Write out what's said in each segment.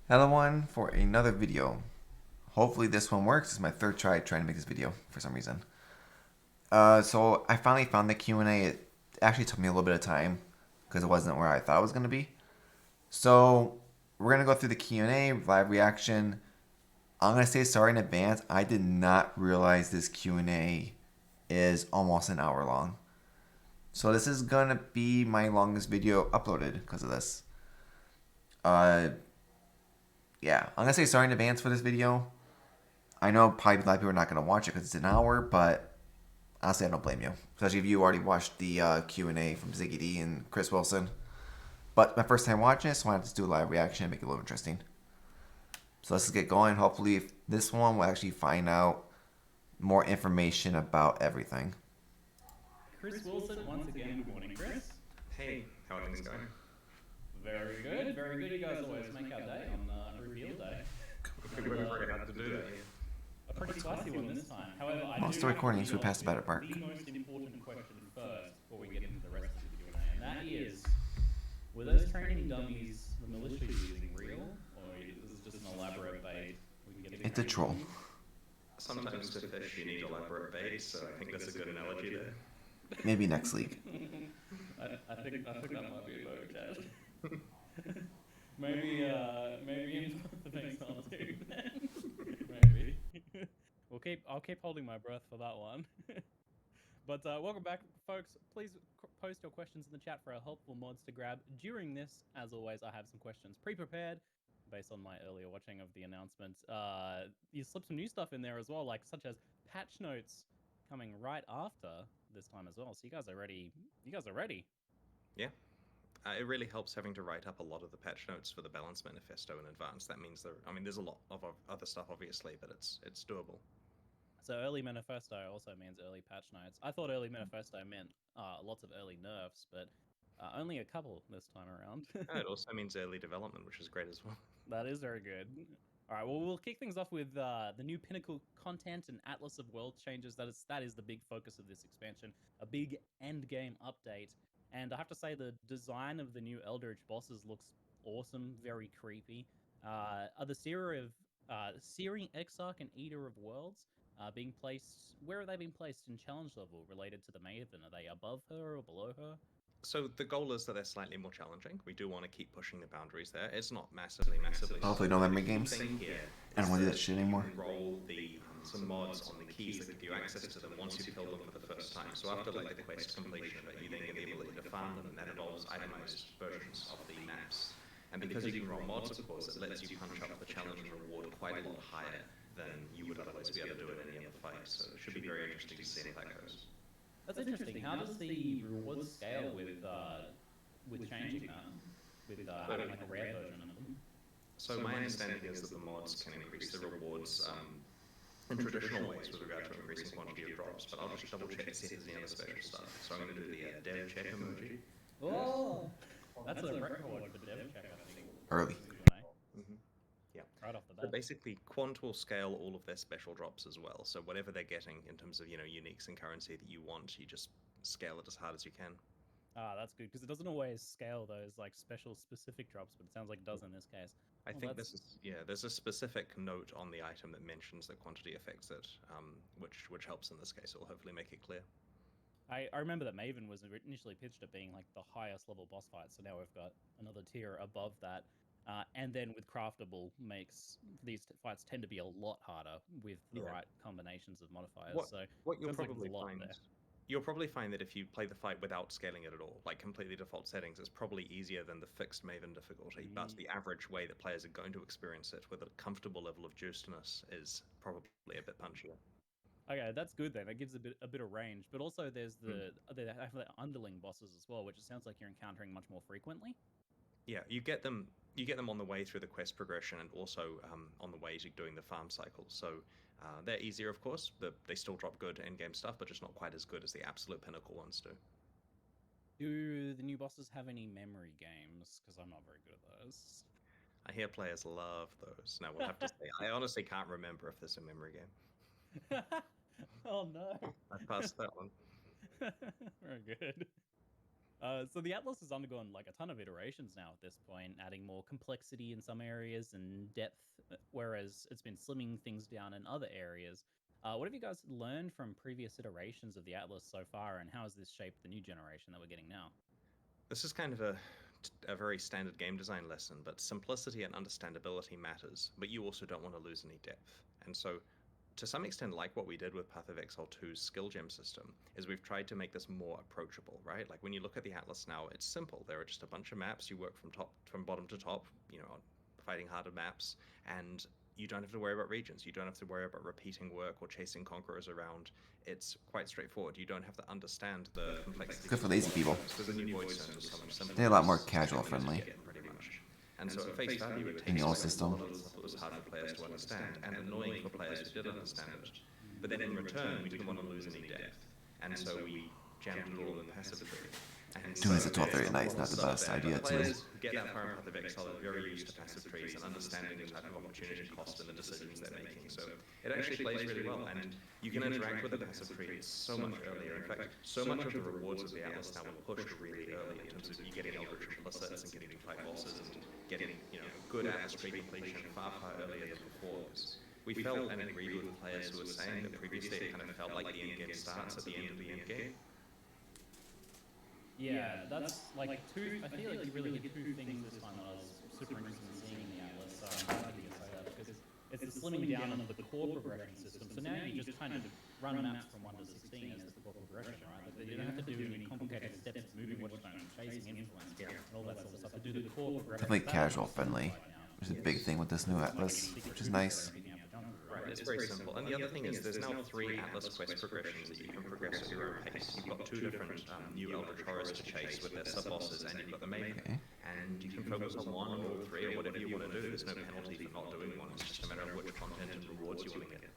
Hello everyone for another video. Hopefully this one works. It's my third try trying to make this video for some reason. So I finally found the Q&A. It actually took me a little bit of time because it wasn't where I thought it was going to be. So we're going to go through the Q&A, live reaction. I'm going to say sorry in advance. I did not realize this Q&A is almost an hour long. So this is going to be my longest video uploaded because of this. Uh, yeah, I'm going to say sorry in advance for this video. I know probably a lot of people are not going to watch it because it's an hour, but honestly, I don't blame you. Especially if you already watched the Q&A from Ziggy D and Chris Wilson. But my first time watching it, so I wanted to do a live reaction and make it a little interesting. So let's just get going. Hopefully, this one will actually find out more information about everything. Chris Wilson, once again, good morning, Chris. Hey, how are things going? Very good, very good. You guys always make our day on reveal day. We And work very hard to do that, yeah. a pretty spicy one this time. However, I Oh, do still have to recording, lead so we off passed the better with part. the most important question first before we get into the rest of the Q&A, and that is, were those training dummies the militia using real, or is this just an elaborate bait? We can get It's a troll. Sometimes to fish you need elaborate baits, so I think that's a good analogy there. Maybe next league. I think that might be a vote, Chad. maybe in the next one too. Maybe. I'll keep holding my breath for that one. But welcome back, folks. Please post your questions in the chat for our helpful mods to grab. During this, as always, I have some questions pre-prepared based on my earlier watching of the announcements. You slipped some new stuff in there as well, like such as patch notes coming right after this time as well. So you guys are ready. You guys are ready. Yeah. It really helps having to write up a lot of the patch notes for the balance manifesto in advance. That means there's a lot of other stuff obviously, but it's doable. So early manifesto also means early patch notes. I thought early manifesto meant lots of early nerfs, but only a couple this time around. It also means early development, which is great as well. That is very good. All right, well, we'll kick things off with the new Pinnacle content and Atlas of World changes. That is the big focus of this expansion, a big end game update. And I have to say, the design of the new Eldritch bosses looks awesome, very creepy. Are the Searing Exarch and Eater of Worlds being placed? Where are they being placed in challenge level related to the Maven? Are they above her or below her? So the goal is that they're slightly more challenging. We do want to keep pushing the boundaries there. It's not massively so. Hopefully no But the memory key games. thing here I don't is want to do that that shit you anymore. can roll some mods on the keys that give you access to them once you kill them for the first time. So after like the quest completion of it, you then get the ability to farm them, and that involves itemized versions of the maps. And because you can roll mods, of course, it lets you punch up the challenge and reward quite a lot higher than you would otherwise be able to do in any other fight. So it should be very interesting to see how that goes. That's interesting. How does the reward scale with changing that? With having like a rare version of them? So my understanding is that the mods can increase the rewards in traditional ways with regard to increasing quantity of drops, but I'll just double check to see if there's any other special stuff. So I'm going to do the dev check emoji. Oh, that's a record for dev check, I think. Early. Mm-hmm. Yeah. Right off the So bat. basically, Quant will scale all of their special drops as well. So whatever they're getting in terms of uniques and currency that you want, you just scale it as hard as you can. Ah, that's good because it doesn't always scale those like special specific drops, but it sounds like it does in this case. I Well, think this is there's a specific note on the item that mentions that quantity affects it, which helps in this case. It will hopefully make it clear. I remember that Maven was initially pitched at being like the highest level boss fight, so now we've got another tier above that. And then with craftable makes these fights tend to be a lot harder with the right combinations of modifiers. What So what you'll sounds like there's probably a lot find there. you'll probably find that if you play the fight without scaling it at all, like completely default settings, it's probably easier than the fixed Maven difficulty. But the average way that players are going to experience it with a comfortable level of juicedness is probably a bit punchier. Okay, that's good then. That gives a bit of range, but also there's they have the underling bosses as well, which it sounds like you're encountering much more frequently. Yeah, you get them on the way through the quest progression and also on the way to doing the farm cycle. So they're easier, of course. They still drop good in-game stuff, but just not quite as good as the absolute pinnacle ones do. Do the new bosses have any memory games? Because I'm not very good at those. I hear players love those. Now we'll have to say. I honestly can't remember if there's a memory game. Oh no. I passed that one. Very good. So the Atlas has undergone like a ton of iterations now at this point, adding more complexity in some areas and depth, whereas it's been slimming things down in other areas. What have you guys learned from previous iterations of the Atlas so far, and how has this shaped the new generation that we're getting now? This is kind of a very standard game design lesson, but simplicity and understandability matters, but you also don't want to lose any depth. And so, to some extent, like what we did with Path of Exile 2's skill gem system, is we've tried to make this more approachable, right? Like when you look at the Atlas now, it's simple. There are just a bunch of maps. You work from bottom to top, on fighting harder maps, and you don't have to worry about regions. You don't have to worry about repeating work or chasing conquerors around. It's quite straightforward. You don't have to understand the complexity. Good for lazy people. Because the new void zones are so much simpler. They're a lot more casual friendly. Pretty much. And so at face value, it In takes the old away system. a lot of the stuff that was hard for players to understand, and annoying for players who did understand it. But then in return, we didn't want to lose any depth, and so we jammed it all in the passive tree. And Doing this at 12:30 at night is not the best idea, too. Players who get that far in Path of Exile are very used to passive trees and understanding the type of opportunity cost and the decisions they're making. So it actually plays really well, and you can interact with the passive tree so much earlier. In fact, so much of the rewards of the Atlas now were pushed really early in terms of you getting Eldritch implicits and getting to fight bosses and getting good Atlas tree completion far earlier than before. We felt and agreed with players who were saying that previously it kind of felt like the end game starts at the end of the end game. Yeah, that's like two. I feel like you really hit two things this time that I was super interested in seeing in the Atlas. So I'm happy to say that because it's the slimming down of the core progression system. So now you just kind of run maps from 1 to 16 as the core progression, right? Like you don't have to do any complicated steps, moving watchstone, chasing influence, and all that sort of stuff. To do the core progression. Definitely casual friendly, which is a big thing with this new Atlas, which is nice. Right, it's very simple. And the other thing is there's now 3 Atlas quest progressions that you can progress at your own pace. You've got 2 different new Eldritch Horrors to chase with their sub-bosses, and you've got the main. Okay. And you can focus on 1 or all 3 or whatever you want to do. There's no penalty for not doing one. It's just a matter of which content and rewards you want to get.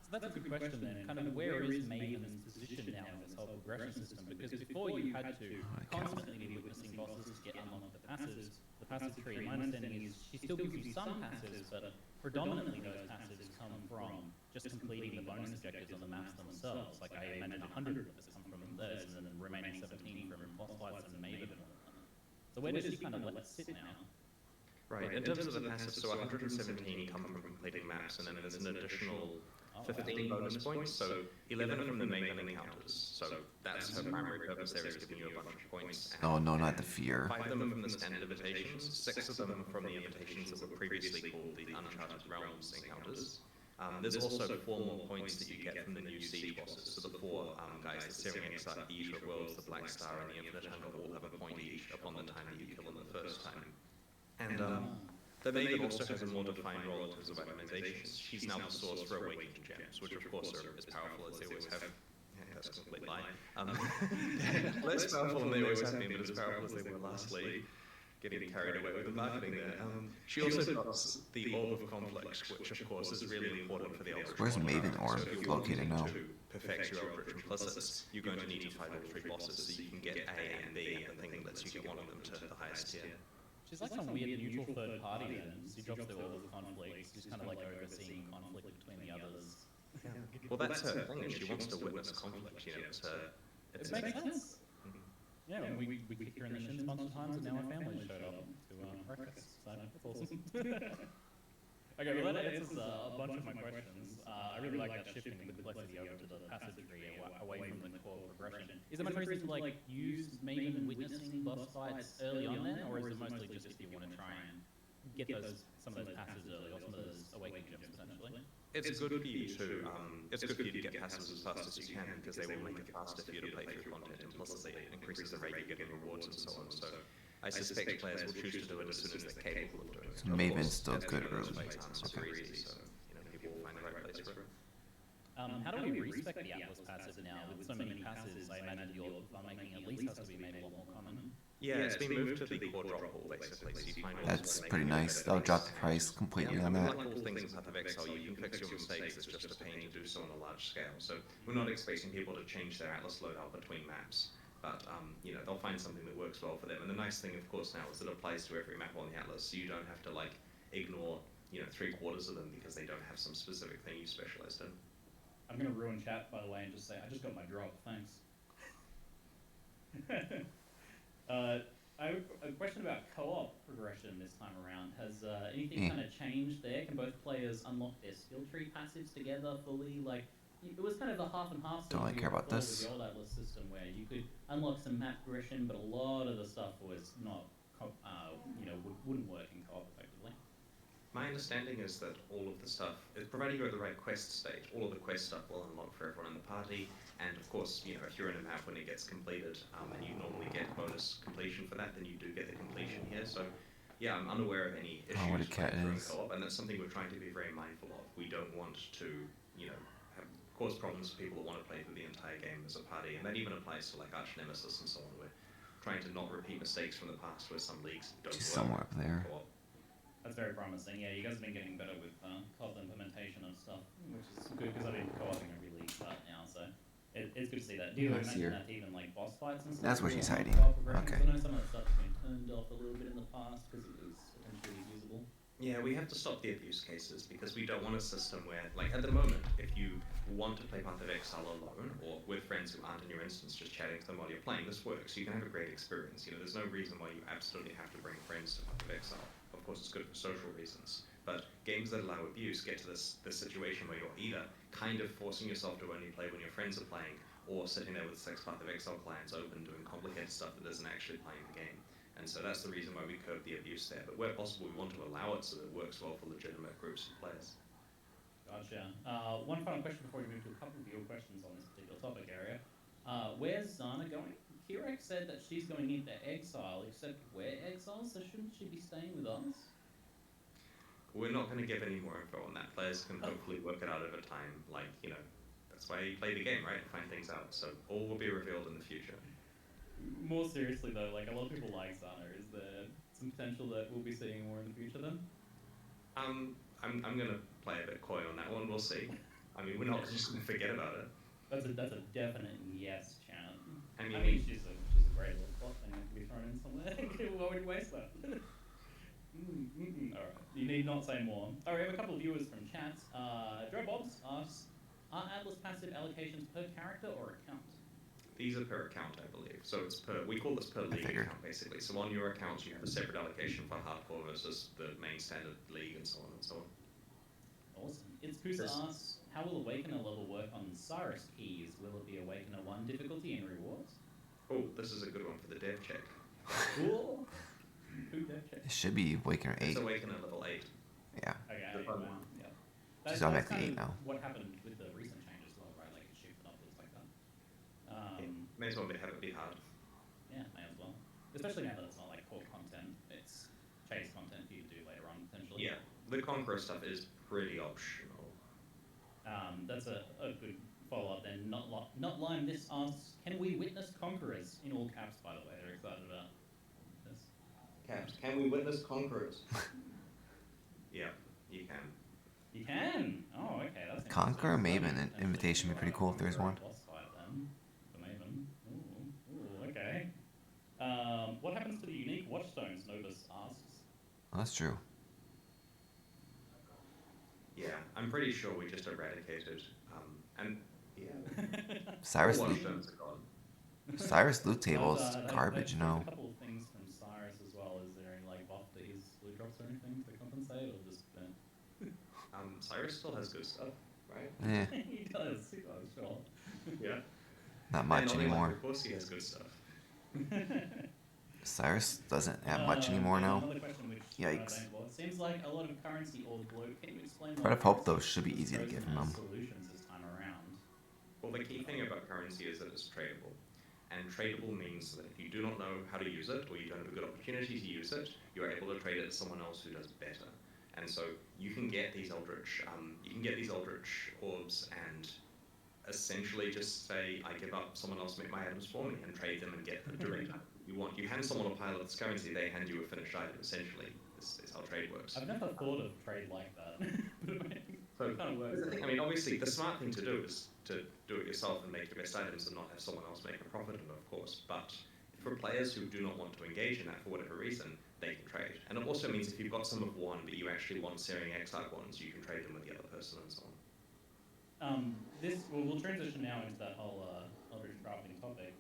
So that's a good question then. Kind of where is Maven's position now in this whole progression system? Because before you had to constantly be witnessing bosses to get unlocked the passives. The passive tree, my understanding is she still gives you some passives, but predominantly those passives come from just completing the bonus objectives on the maps themselves. Like I imagine 100 of us come from those, and then the remaining 17 from boss fights and Maven. So where does she kind of let it sit now? Right, in terms of the passive, so 117 come from completing maps, and then there's an additional 15 bonus points, so 11 from the Maven encounters. So that's her primary purpose there, is giving you a bunch of points. Oh no, not the fear. 5 of them are from the standard invitations, 6 of them are from the invitations that were previously called the Uncharted Realms encounters. There's also 4 more points that you get from the new siege bosses. So the 4 guys, the Searing Exarch, the Ishra Worlds, the Black Star, and the Infinite Hunger all have a point each upon the time that you kill them the first time. And the Maven also has a more defined role in terms of itemizations. She's now the source for awakened gems, which of course are as powerful as they always have. Yeah, that's a complete lie. Less powerful than they always have been, but as powerful as they were lastly. Getting carried away with the marketing there. She also drops the Orb of Conflict, which of course is really important for the Eldritch. Where's Maven Orb located now? To perfect your Eldritch implicits, you're going to need to fight all 3 bosses so you can get A and B, and the thing that lets you get one of them to the highest tier. She's like some weird neutral third party then. She drops the Orb of Conflict. She's kind of like overseeing conflict between the others. Well, that's her thing. She wants to witness conflict. It's her. It makes sense. Yeah, we kicked her in the shins a bunch of times, and now her family showed up to wreck us. So that's awesome. Okay, well that answers a bunch of my questions. I really like that shifting the complexity over to the passive tree away from the core progression. Is there much reason to like use Maven witnessing boss fights early on then, or is it mostly just if you want to try and get some of those passives early, or some of those awakening gems potentially? It's good for you to get passives as fast as you can, because they will make it faster for you to play through content implicitly. It increases the rate you're getting rewards and so on. So I suspect players will choose to do it as soon as they're capable of doing it. So Maven's still good early. Super easy, so people will find the right place for it. How do we respec the Atlas passive now? With so many passives, I imagine your making at least has to be made a lot more common. Yeah, it's been moved to the core drop pool basically. So you find That's pretty nice. That'll drop the price completely on that. Like all things in Path of Exile, you can fix your mistakes. It's just a pain to do so on a large scale. So we're not expecting people to change their Atlas loadout between maps. But they'll find something that works well for them. And the nice thing, of course, now is that it applies to every map on the Atlas. So you don't have to like ignore 3/4 of them because they don't have some specific thing you specialized in. I'm gonna ruin chat by the way and just say I just got my drop. Thanks. I have a question about co-op progression this time around. Has anything Eh, kind of changed there? Can both players unlock their skill tree passives together fully? Like, it was kind of a half and half don't system really you care would have about thought with the this. old Atlas system, where you could unlock some map progression, but a lot of the stuff was not, wouldn't work in co-op effectively. My understanding is that all of the stuff, provided you're at the right quest state, all of the quest stuff will unlock for everyone in the party. And of course, if you're in a map when it gets completed, and you normally get bonus completion for that, then you do get the completion here. So, yeah, I'm unaware of any Oh, what a issues cat playing through in is. co-op, and that's something we're trying to be very mindful of. We don't want to, have, cause problems for people who want to play through the entire game as a party, and that even applies to like Arch Nemesis and so on. We're trying to not repeat mistakes from the past where some leagues don't She's work somewhere up in there. co-op. That's very promising. Yeah, you guys have been getting better with co-op implementation of stuff, which is good because I've been co-oping every league right now, so it's good to see that. Do you I see imagine her. that even like boss fights and stuff? That's where will she's unlock hiding. co-op progression? 'Cause Okay. I know some of that stuff has been turned off a little bit in the past because it was potentially usable. Yeah, we have to stop the abuse cases because we don't want a system where, like at the moment, if you want to play Path of Exile alone or with friends who aren't in your instance, just chatting to them while you're playing, this works. You can have a great experience. There's no reason why you absolutely have to bring friends to Path of Exile. Of course, it's good for social reasons. But games that allow abuse get to this situation where you're either kind of forcing yourself to only play when your friends are playing, or sitting there with 6 Path of Exile clients open doing complicated stuff that isn't actually playing the game. And so that's the reason why we curb the abuse there. But where possible, we want to allow it so that it works well for legitimate groups of players. Gotcha. One final question before we move to a couple of your questions on this particular topic area. Where's Zana going? Kirek said that she's going into exile, except we're exiles, so shouldn't she be staying with us? We're not going to give any more info on that. Players can hopefully work it out over time. That's why you play the game, right? Find things out. So all will be revealed in the future. More seriously though, like a lot of people like Zana. Is there some potential that we'll be seeing more in the future then? I'm gonna play a bit coy on that one. We'll see. I mean, we're not just gonna forget about it. That's a definite yes, Chan. I I mean, mean, she's a great little plot thing that can be thrown in somewhere. Why would you waste that? All right, you need not say more. All right, we have a couple of viewers from chat. Joe Bobs asks, are Atlas passive allocations per character or account? these are per account, I believe. So we call this per league figured. account, basically. So on your account, you have a separate allocation for hardcore versus the main standard league and so on and so on. Awesome. It's Kusa asks, how will Awakener level work on Cyrus keys? Will it be Awakener 1 difficulty and rewards? Oh, this is a good one for the dev check. Cool. Who dev check? It should be Awakener 8. It's Awakener level 8. Yeah. Okay, The fun one. yeah. She's on That's Mech kind 8 of now. what happened with the recent changes as well, right? Like it shifted upwards like that. May as well have it be hard. Yeah, may as well. Especially now that it's not like core content, it's chase content for you to do later on potentially. Yeah, the Conqueror stuff is pretty optional. That's a good follow-up then. Not Lime this asks, can we witness Conquerors? In all caps, by the way, they're excited about this. Caps, can we witness Conquerors? Yeah, you can. You can? Oh, okay, that's Conqueror interesting. Maven invitation would be pretty cool if there's one. Boss fight then, for Maven. Ooh, okay. What happens to the unique watchstones, Novus asks? Oh, that's true. Yeah, I'm pretty sure we just eradicated. And yeah, Cyrus all loot, watchstones are gone. Cyrus loot table is That garbage, there's no. a couple of things from Cyrus as well. Is there any like buff to his loot drops or anything to compensate, or just Cyrus still has good stuff, right? Eh, he does, sure. Yeah. not much And anymore. Of course, he has good stuff. Cyrus doesn't have much anymore and now. Another question which Yikes. it seems like a lot of currency or bloat. Can you explain? Part of hope, though, should be easy to give him. Solutions this time around. Well, the key thing about currency is that it's tradable. And tradable means that if you do not know how to use it, or you don't have a good opportunity to use it, you're able to trade it to someone else who does better. And so you can get these eldritch orbs and essentially just say, I give up, someone else make my items for me, and trade them and get a direct item you want. You hand someone a pile of this currency, they hand you a finished item, essentially. This is how trade works. I've never thought of trade like that. So, it kind of works. I mean, obviously, the smart thing to do is to do it yourself and make your best items and not have someone else make a profit of it, of course. But for players who do not want to engage in that for whatever reason, they can trade. And it also means if you've got some of one, but you actually want Searing Exarch ones, you can trade them with the other person and so on. We'll transition now into that whole Eldritch crafting topic.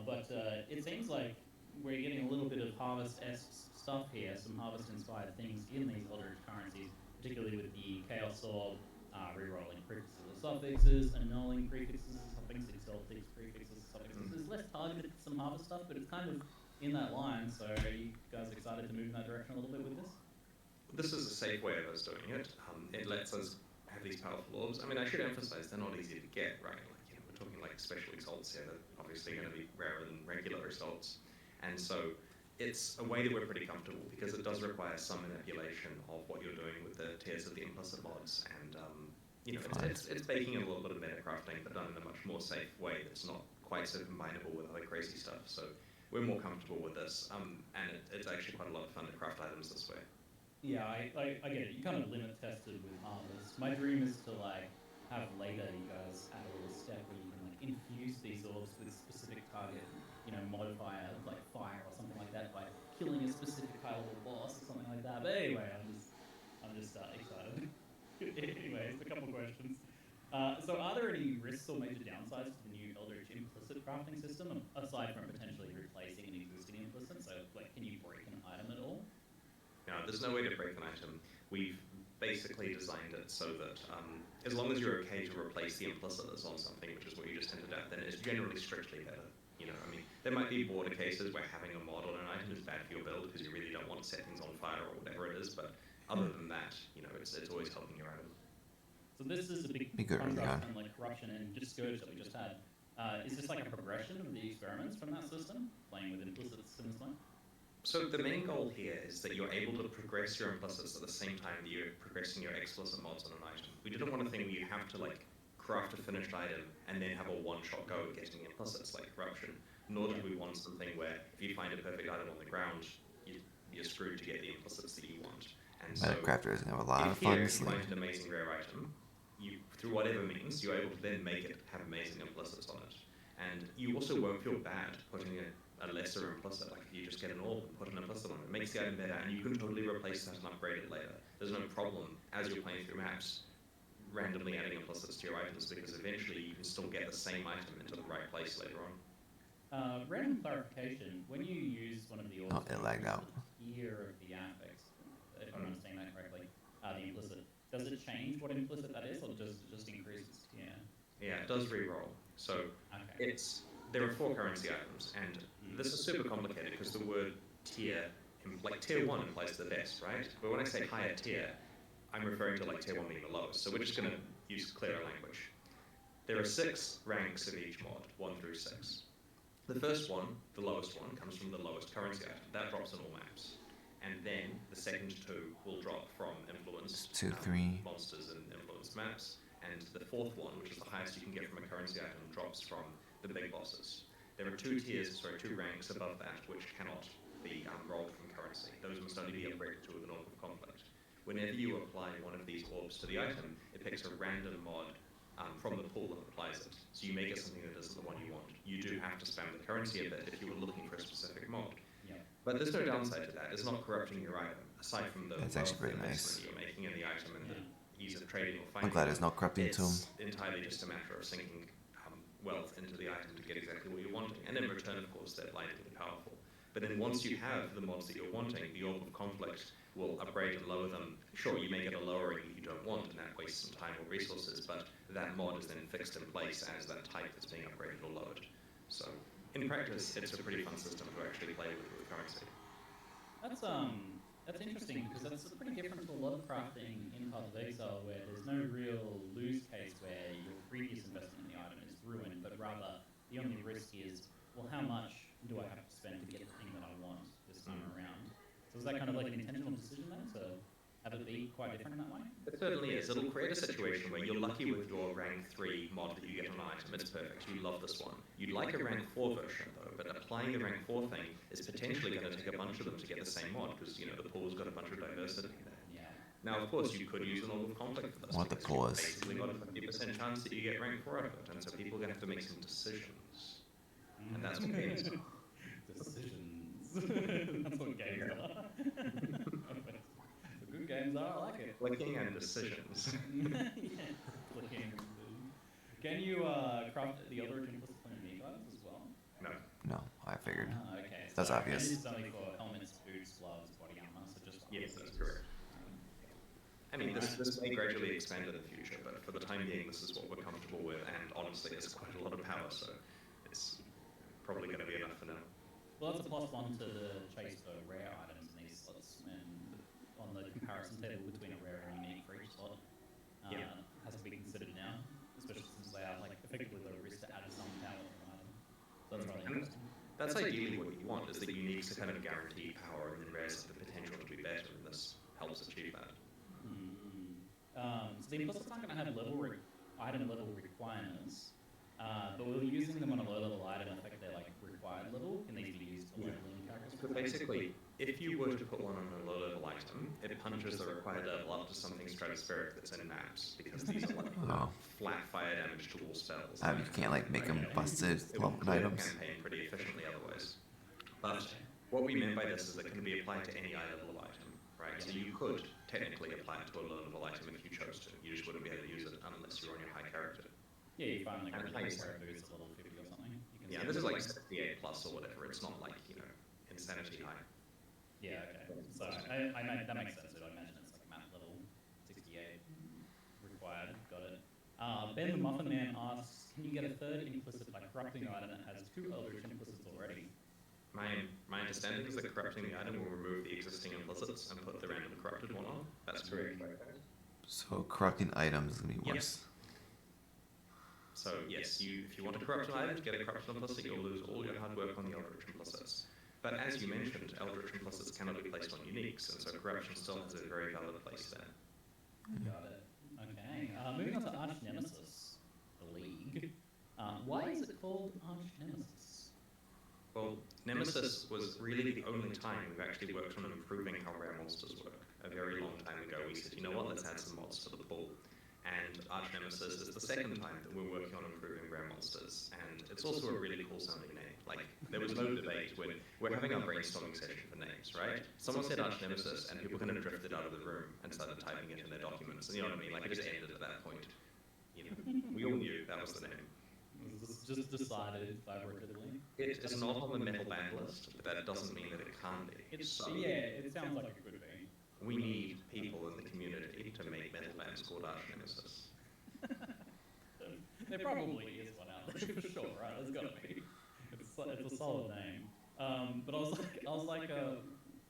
But it seems like we're getting a little bit of harvest-esque stuff here, some harvest-inspired things in these Eldritch currencies, particularly with the Chaos Orb, rerolling prefixes or suffixes, annulling prefixes or suffixes, exalting prefixes or suffixes. It's less targeted to some harvest stuff, but it's kind of in that line. So are you guys excited to move in that direction a little bit with this? This is a safe way of us doing it. It lets us have these powerful orbs. I mean, I should emphasize they're not easy to get, right? Like, you know, we're talking like special exalts here that are obviously going to be rarer than regular exalts. And so it's a way that we're pretty comfortable because it does require some manipulation of what you're doing with the tiers of the implicit mods. And, you know, it's baking in a little bit of meta crafting, but done in a much more safe way that's not quite so combinable with other crazy stuff. So we're more comfortable with this. And it's actually quite a lot of fun to craft items this way. Yeah, I get it. You kind of limit tested with harvest. My dream is to like have later you guys add a little step where you can like infuse these orbs with specific target, you know, modifier like fire or something like that by killing a specific high level boss or something like that. But anyway, I'm just excited. Anyways, a couple questions. So are there any risks or major downsides to the new Eldritch implicit crafting system aside from potentially replacing an existing implicit? So like, can you break an item at all? No, there's no way to break an item. We've basically designed it so that as long as you're okay to replace the implicit that's on something, which is what you just hinted at, then it's generally strictly better. You know, I mean, there might be border cases where having a mod on an item is bad for your build because you really don't want to set things on fire or whatever it is, but other than that, you know, it's always helping your item. So this is a big contrast from like corruption and just scourge that we just had. Is this like a progression of the experiments from that system, playing with implicits in this way? So the main goal here is that you're able to progress your implicits at the same time that you're progressing your explicit mods on an item. We didn't want a thing where you have to like craft a finished item and then have a one-shot go at getting implicits like corruption. Nor did we want something where if you find a perfect item on the ground, you're screwed to get the implicits that you want. And so Metacrafters is gonna have a lot of fun. If you find an amazing rare item, you through whatever means you're able to then make it have amazing implicits on it. And you also won't feel bad putting a lesser implicit, like if you just get an orb and put an implicit on it, it makes the item better, and you can totally replace that and upgrade it later. There's no problem as you're playing through maps randomly adding implicits to your items because eventually you can still get the same item into the right place later on. Random clarification, when you use one of the orbs, it lagged out. Tier of the affix, if I'm understanding that correctly, the implicit, does it change what implicit that is, or does it just increase its tier? Yeah, it does re-roll. So there are 4 currency items, and this is super complicated because the word tier, like tier 1 implies the best, right? But when I say higher tier, I'm referring to like tier 1 being the lowest. So we're just going to use clearer language. There are 6 ranks of each mod, 1 through 6. The first one, the lowest one, comes from the lowest currency item. That drops on all maps. And then the second 2 will drop from influenced 2, 3 monsters and influenced maps. And the 4th one, which is the highest you can get from a currency item, drops from the big bosses. There are 2 ranks above that, which cannot be rolled from currency. Those must only be upgraded to with an Orb of Conflict. Whenever you apply one of these orbs to the item, it picks a random mod from the pool and applies it. So you make it something that isn't the one you want. You do have to spam the currency a bit if you were looking for a specific mod. Yeah. But there's no downside to that. It's not corrupting your item, aside from the investment you're making in the item and the ease of trading or finding. I'm glad it's not corrupting to him. It's entirely just a matter of sinking wealth into the item to get exactly what you're wanting. And in return, of course, they're blindingly powerful. But then once you have the mods that you're wanting, the Orb of Conflict will upgrade and lower them. Sure, you may get a lowering you don't want, and that wastes some time or resources, but that mod is then fixed in place as that type that's being upgraded or lowered. So, in practice, it's a pretty fun system to actually play with currency. That's interesting, because that's pretty different to a lot of crafting in Path of Exile, where there's no real lose case where your previous investment in the item is ruined, but rather the only risk is, well, how much do I have to spend to get the thing that I want this time around? So is that kind of like an intentional decision then, to have it be quite different in that way? It certainly is. It'll create a situation where you're lucky with your rank 3 mod that you get on an item. It's perfect. You love this one. You'd like a rank 4 version, though, but applying the rank 4 thing is potentially going to take a bunch of them to get the same mod, because, you know, the pool's got a bunch of diversity there. Yeah. Now, of course, you could use an Orb of Conflict for this. What the pool is. Basically got a 50% chance that you get rank 4 out of it, and so people are going to have to make some decisions. And that's what games are. Decisions. That's what games are. Good games are, I like it. Clicking and decisions. Yeah, clicking and decisions. Can you craft the other implicit plan items as well? No. No, I figured. Okay, That's so, obvious. And it's only for helmets, boots, gloves, body armor, so just Yes, that's pieces. correct. I mean, this may gradually expand in the future, but for the time being, this is what we're comfortable with, and honestly, it's quite a lot of power, so it's probably going to be enough for now. Well, that's a +1 to the chase for rare items in these slots, and on the comparison table between a rare and unique for each slot, has to be considered now, especially since they are like effectively low risk to add some power to an item. So that's really interesting. That's ideally what you want, is that uniques are kind of guaranteed power, and then rares have the potential to be better, and this helps achieve that. So the implicits aren't going to have item level requirements, but we're using them on a low level item affect their like required level. Can these be used for leveling characters? So basically, if you were to put one on a low level item, it punches the required level up to something stratospheric that's in maps, because these are like flat fire damage to all spells. You can't like make them busted It would level clear the items. campaign pretty efficiently otherwise. But what we meant by this is that it can be applied to any eye level item, right? So you could technically apply it to a low level item if you chose to. You just wouldn't be able to use it unless you're on your high character. Yeah, you find like And really nice. rare boots at level 50 or something. You can Yeah, this is like 68 plus or whatever. It's not like, you know, insanity high. Yeah, okay. So that makes sense. I imagine it's like map level 68 required. Got it. Ben the Muffin Man asks, can you get a third implicit by corrupting item that has 2 Eldritch implicits already? My understanding is that corrupting the item will remove the existing implicits and put the random corrupted one on. That's correct. So corrupting items is gonna be worse. So yes, if you want to corrupt an item to get a corruption implicit, you'll lose all your hard work on the Eldritch implicits. But as you mentioned, Eldritch implicits cannot be placed on uniques, and so corruption still has a very valid place there. Got it. Okay. Moving on to Arch Nemesis, the League. Why is it called Arch Nemesis? Well, Nemesis was really the only time we've actually worked on improving how rare monsters work. A very long time ago, we said, you know what, let's add some mods to the pool. And Arch Nemesis is the second time that we're working on improving rare monsters, and it's also a really cool sounding name. Like, there was no debate when we're having our brainstorming session for names, right? Someone said Arch Nemesis, and people kind of drifted out of the room and started typing it in their documents, and you know what I mean? Like, it just ended at that point. You know, we all knew that was the name. Just decided collaboratively. It is not on the metal band list, but that doesn't mean that it can't be. Yeah, it sounds like it could be. We need people in the community to make metal bands called Arch Nemesis. There probably is one out there for sure, right? There's got to be. It's a solid name. But I was like,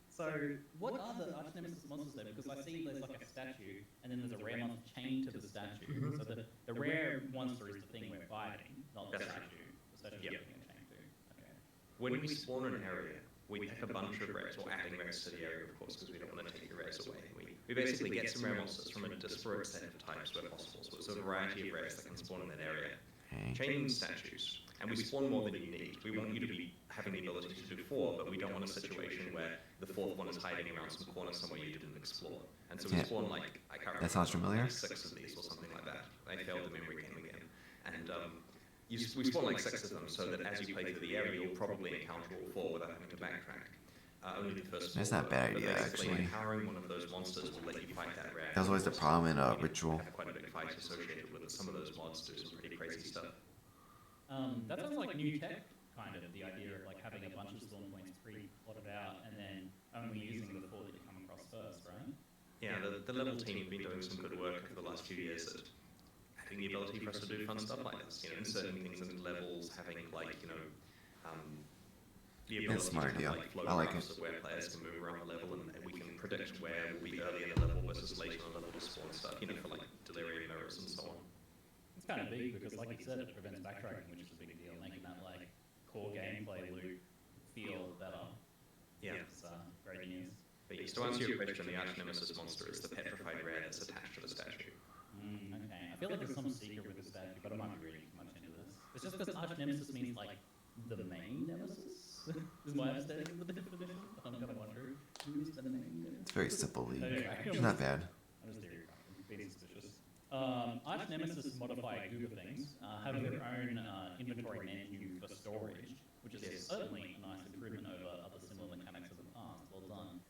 so what are the Arch Nemesis monsters there? Because I see there's like a statue, and then there's a rare monster chained to the statue. So the rare monster is the thing we're fighting, not the statue. The statue is the thing we're chained to. Okay. When we spawn an area, we pick a bunch of rares, or adding rares to the area, of course, because we don't want to take the rares away. We basically get some rare monsters from a disparate set of types where possible, so it's a variety of rares that can spawn in that area. Chaining statues, and we spawn more than you need. We want you to be having the ability to do 4, but we don't want a situation where the 4th one is hiding around some corner somewhere you didn't explore. And so we spawn like, I can't remember, that sounds familiar. like 6 of these or something like that. I failed the memory game again. And we spawn like 6 of them so that as you play through the area, you'll probably encounter all 4 without having to backtrack. Only the first That's not a bad idea, but actually. Empowering one of those monsters will let you fight that rare. That was always the problem in Ritual. Have quite a big fight associated with it. Some of those mods do some pretty crazy stuff. That sounds like new tech, kind of, the idea of like having a bunch of spawn points pre-plotted out and then only using the 4 that you come across first, right? Yeah, the level team have been doing some good work over the last few years at having the ability for us to do fun stuff like this. You know, inserting things into levels, having like, you know, the ability That's a smart to idea. have like flow I like graphs of where players can move around the level, and we can predict where will be early in the level versus late in the level to spawn stuff, you know, for like delirium mirrors and so on. It's kind of big because, like you said, it prevents backtracking, which is a big deal, making that like core gameplay loop feel better. Yeah. It's great news. But yes, to answer your question, the Arch Nemesis monster is the petrified rare that's attached to the statue. Okay, I feel like there's some secret with the statue, but I might be reading too much into this. It's just because Arch Nemesis means like the main nemesis. Is my understanding of the definition? I'm kind of wondering who is the main nemesis. It's very simple league. Anyway, It's not bad. I'm just being suspicious. Arch Nemesis modify Google things have their own inventory menu for storage, which is certainly a nice improvement over other similar mechanics of the past. Well done.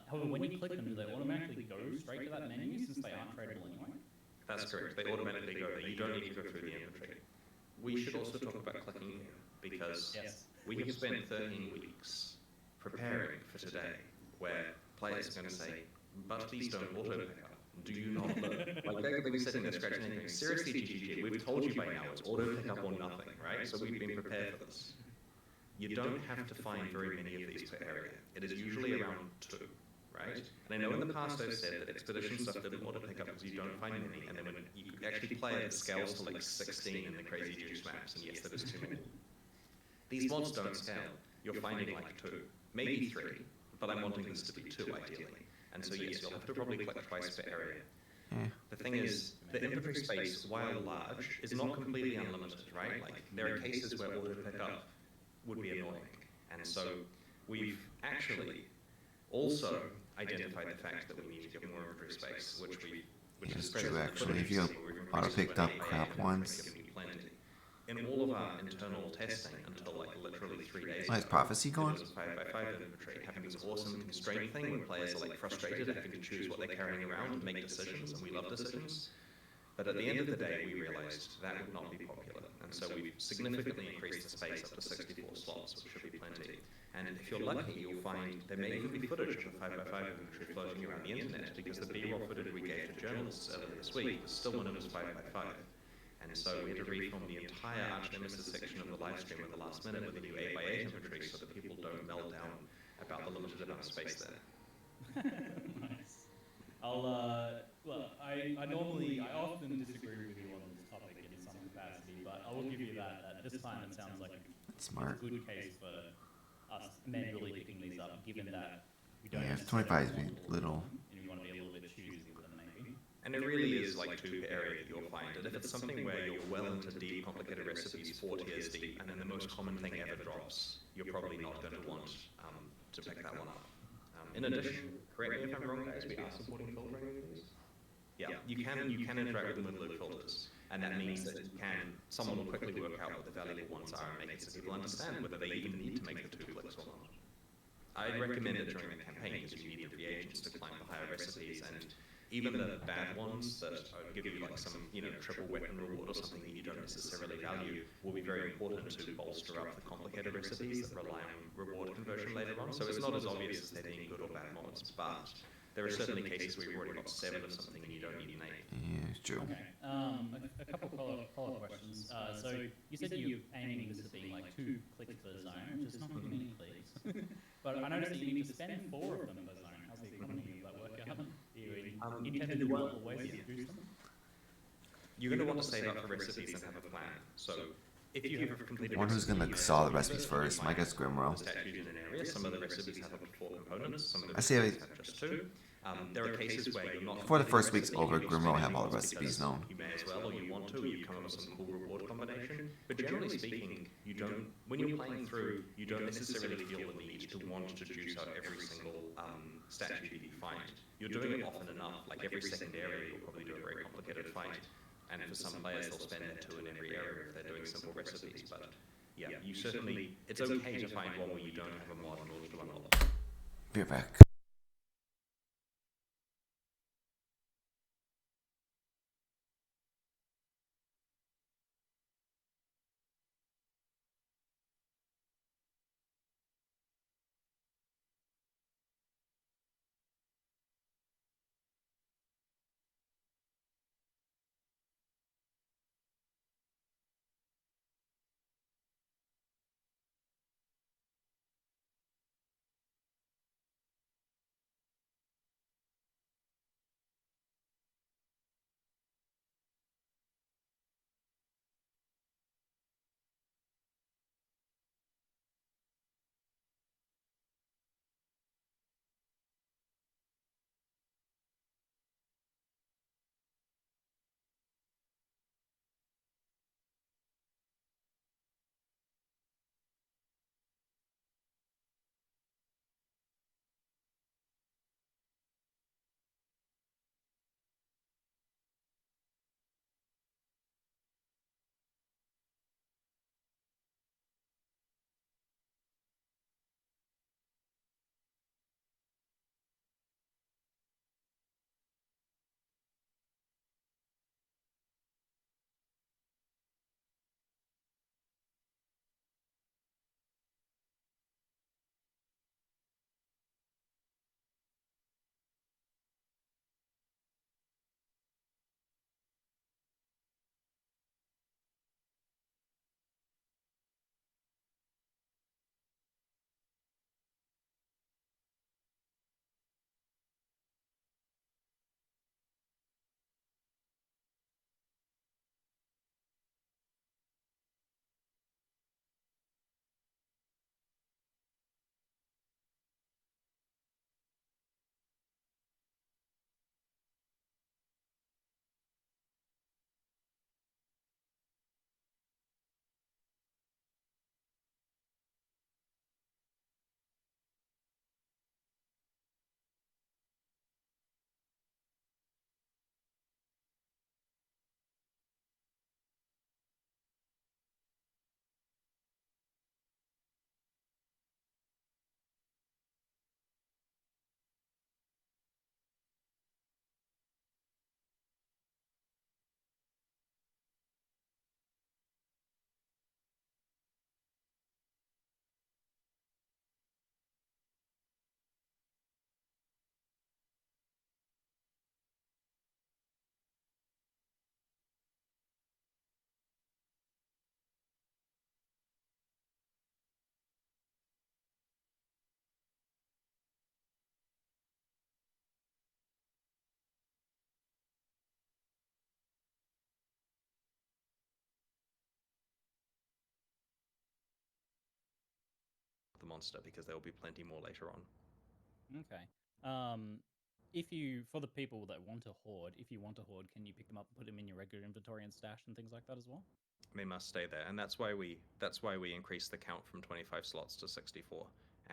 However, when you click them, do they automatically go straight to that menu since they aren't tradable anyway? That's correct. They automatically go there. You don't need to go through the inventory. We should also talk about clicking here, because We have spent 13 weeks preparing for today, where players are going to say, but these don't auto pick up. Do you not look? Like, they're going to be sitting there scratching their head. Seriously, GGG, we've told you by now it's auto pick up or nothing, right? So we've been prepared for this. You don't have to find very many of these per area. It is usually around 2, right? And I know in the past I've said that expedition stuff didn't auto pick up because you don't find many, and then when you actually play it, it scales to like 16 in the crazy juice maps, and yes, that is too many. These mods don't scale. You're finding like 2, maybe 3, but I'm wanting this to be 2 ideally. And so yes, you'll have to probably click twice per area. The thing is, the inventory space, while large, is not completely unlimited, right? Like, there are cases where auto pickup would be annoying. And so we've actually also identified the fact that we need to get more inventory space, which is true, actually. If you auto picked up crap once. In all of our internal testing until like literally 3 days Why is Prophecy there going? was a 5x5 inventory having this awesome constraint thing when players are like frustrated having to choose what they're carrying around and make decisions, and we love decisions. But at the end of the day, we realized that would not be popular, and so we've significantly increased the space up to 64 slots, which should be plenty. And if you're lucky, you'll find there may even be footage of the 5x5 inventory floating around the internet, because the B-roll footage we gave to journalists earlier this week was still when it was 5x5. And so we had to refilm the entire Arch Nemesis section of the live stream at the last minute with a new 8x8 inventory so that people don't melt down about the limited amount of space there. Nice. Well, I often disagree with you on this topic in some capacity, but I will give you that this time it sounds like it's Smart. a good case for us manually picking these up, given that we don't Yeah, necessarily 25 is want all of little. them, and we want to be a little bit choosy with them, maybe. And it really is like 2 per area that you'll find. And if it's something where you're well into deep, complicated recipes, 4 tiers deep, and then the most common thing ever drops, you're probably not going to want to pick that one up. In addition, correct me if I'm wrong, guys, we are supporting filtering with these. Yeah, you can interact with them with loop filters, and that means that someone will quickly work out what the valuable ones are and make it so people understand whether they even need to make the 2 clicks or not. I'd recommend it during the campaign because you need the reagents to climb the higher recipes, and even the bad ones that give you like some, triple weapon reward or something that you don't necessarily value will be very important to bolster up the complicated recipes that rely on reward conversion later on. So it's not as obvious as they're being good or bad mods, but there are certainly cases where you've already got 7 of something and you don't need an 8. Yeah, it's true. Okay. A couple follow-up questions. So you said you're aiming this as being like 2 clicks per zone, which is not very many clicks. But I noticed that you need to spend 4 of them per zone. How's the economy of that work out? Do you intend to do multiple ways to produce them? You're going to want to save up for recipes and have a plan. So if you have completed One who's gonna saw the recipes first. My guess Grimro. statues in an area, some of the recipes have up to 4 components, some of the I say recipes have just 2. There are cases where you're not... Before the first week's completing over, recipes, Grimro will you're have all the spending recipes because known. You may as well, or you want to, you come up with some cool reward combination. But generally speaking, you don't... When you're playing through, you don't necessarily feel the need to want to juice out every single statue that you find. You're doing it often enough, like every second area you'll probably do a very complicated fight. And for some players, they'll spend their 2 in every area if they're doing simple recipes. But yeah, you certainly... It's okay to find one where you don't have a mod in order to unlock it. Be right back. monster, because there will be plenty more later on. Okay. For the people that want to hoard, if you want to hoard, can you pick them up and put them in your regular inventory and stash and things like that as well? They must stay there, and that's why we increased the count from 25 slots to 64.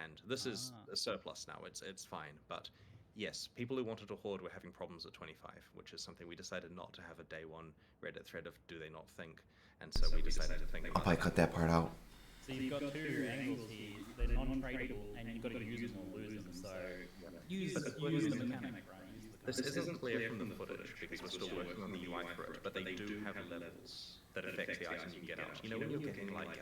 And this is a surplus now. It's fine, but yes, people who wanted to hoard were having problems at 25, which is something we decided not to have a day one Reddit thread of do they not think, and so we decided to think I'll about probably cut that part out. So you've got two angles here. They're non-tradable, and you've got to use them or lose them. So use the mechanic, right? This isn't clear from the footage because we're still working on the UI for it, but they do have levels that affect the item you get out. You know, when you're getting like